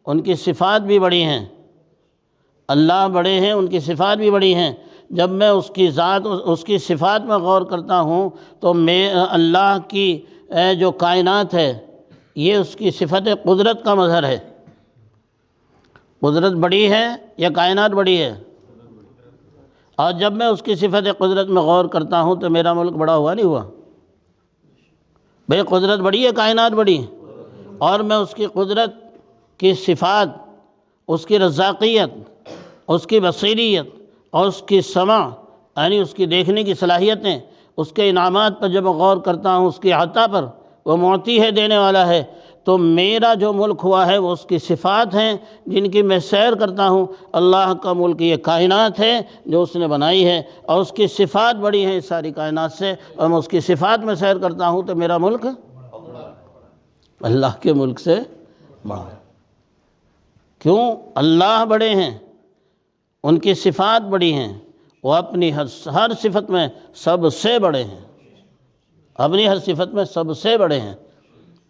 ان کی صفات بھی بڑی ہیں، اللہ بڑے ہیں، ان کی صفات بھی بڑی ہیں۔ جب میں اس کی ذات اور اس کی صفات میں غور کرتا ہوں تو میں اللہ کی جو کائنات ہے یہ اس کی صفت قدرت کا مظہر ہے۔ قدرت بڑی ہے یا کائنات بڑی ہے؟ اور جب میں اس کی صفت قدرت میں غور کرتا ہوں تو میرا ملک بڑا ہوا نہیں ہوا؟ بھئی قدرت بڑی ہے، کائنات بڑی ہے، اور میں اس کی قدرت کی صفات، اس کی رزاقیت، اس کی بصیریت اور اس کی سمع یعنی اس کی دیکھنے کی صلاحیتیں، اس کے انعامات پر جب غور کرتا ہوں، اس کی عطا پر، وہ معطی ہے، دینے والا ہے، تو میرا جو ملک ہوا ہے وہ اس کی صفات ہیں جن کی میں سیر کرتا ہوں۔ اللہ کا ملک یہ کائنات ہے جو اس نے بنائی ہے، اور اس کی صفات بڑی ہیں اس ساری کائنات سے، اور میں اس کی صفات میں سیر کرتا ہوں تو میرا ملک اللہ کے ملک سے بڑا ہے۔ کیوں؟ اللہ بڑے ہیں، ان کی صفات بڑی ہیں، وہ اپنی ہر صفت میں سب سے بڑے ہیں، اپنی ہر صفت میں سب سے بڑے ہیں۔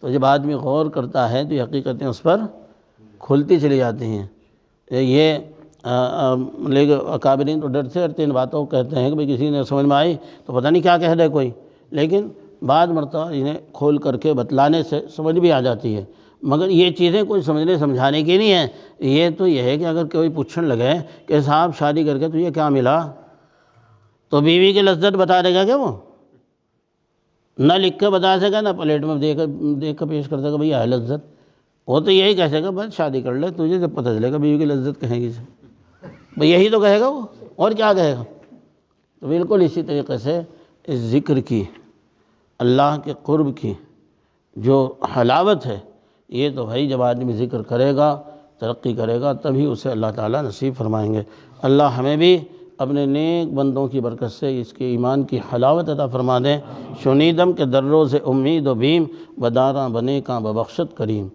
تو جب آدمی غور کرتا ہے تو یہ حقیقتیں اس پر کھلتی چلی جاتی ہیں۔ یہ لیکن اکابرین تو ڈرتے ڈرتے ان باتوں کو کہتے ہیں کہ بھئی کسی نے سمجھ میں آئی تو پتہ نہیں کیا کہہ دے کوئی، لیکن بعد مرتبہ انہیں کھول کر کے بتلانے سے سمجھ بھی آ جاتی ہے۔ مگر یہ چیزیں کوئی سمجھنے سمجھانے کی نہیں ہیں، یہ تو یہ ہے کہ اگر کوئی پوچھنے لگے کہ صاحب شادی کر کے تجھے کیا ملا، تو بیوی کی لذت بتا دے گا کہ وہ نہ لکھ کے بتا سکے نہ پلیٹ میں دیکھ کے پیش کر سکے بھئی ہے لذت، وہ تو یہی کہہ سکے بس شادی کر لے، تجھے جب پتہ چلے گا بیوی کی لذت کہیں گی سے، بھئی یہی تو کہے گا وہ، اور کیا کہے گا۔ تو بالکل اسی طریقے سے اس ذکر کی، اللہ کے قرب کی جو حلاوت ہے، یہ تو بھائی جب آدمی ذکر کرے گا، ترقی کرے گا، تبھی اسے اللہ تعالیٰ نصیب فرمائیں گے۔ اللہ ہمیں بھی اپنے نیک بندوں کی برکت سے اس کے ایمان کی حلاوت عطا فرما دیں۔ شنیدم کے در روز امید و بیم، بداراں بنے کا ببخشت کریم۔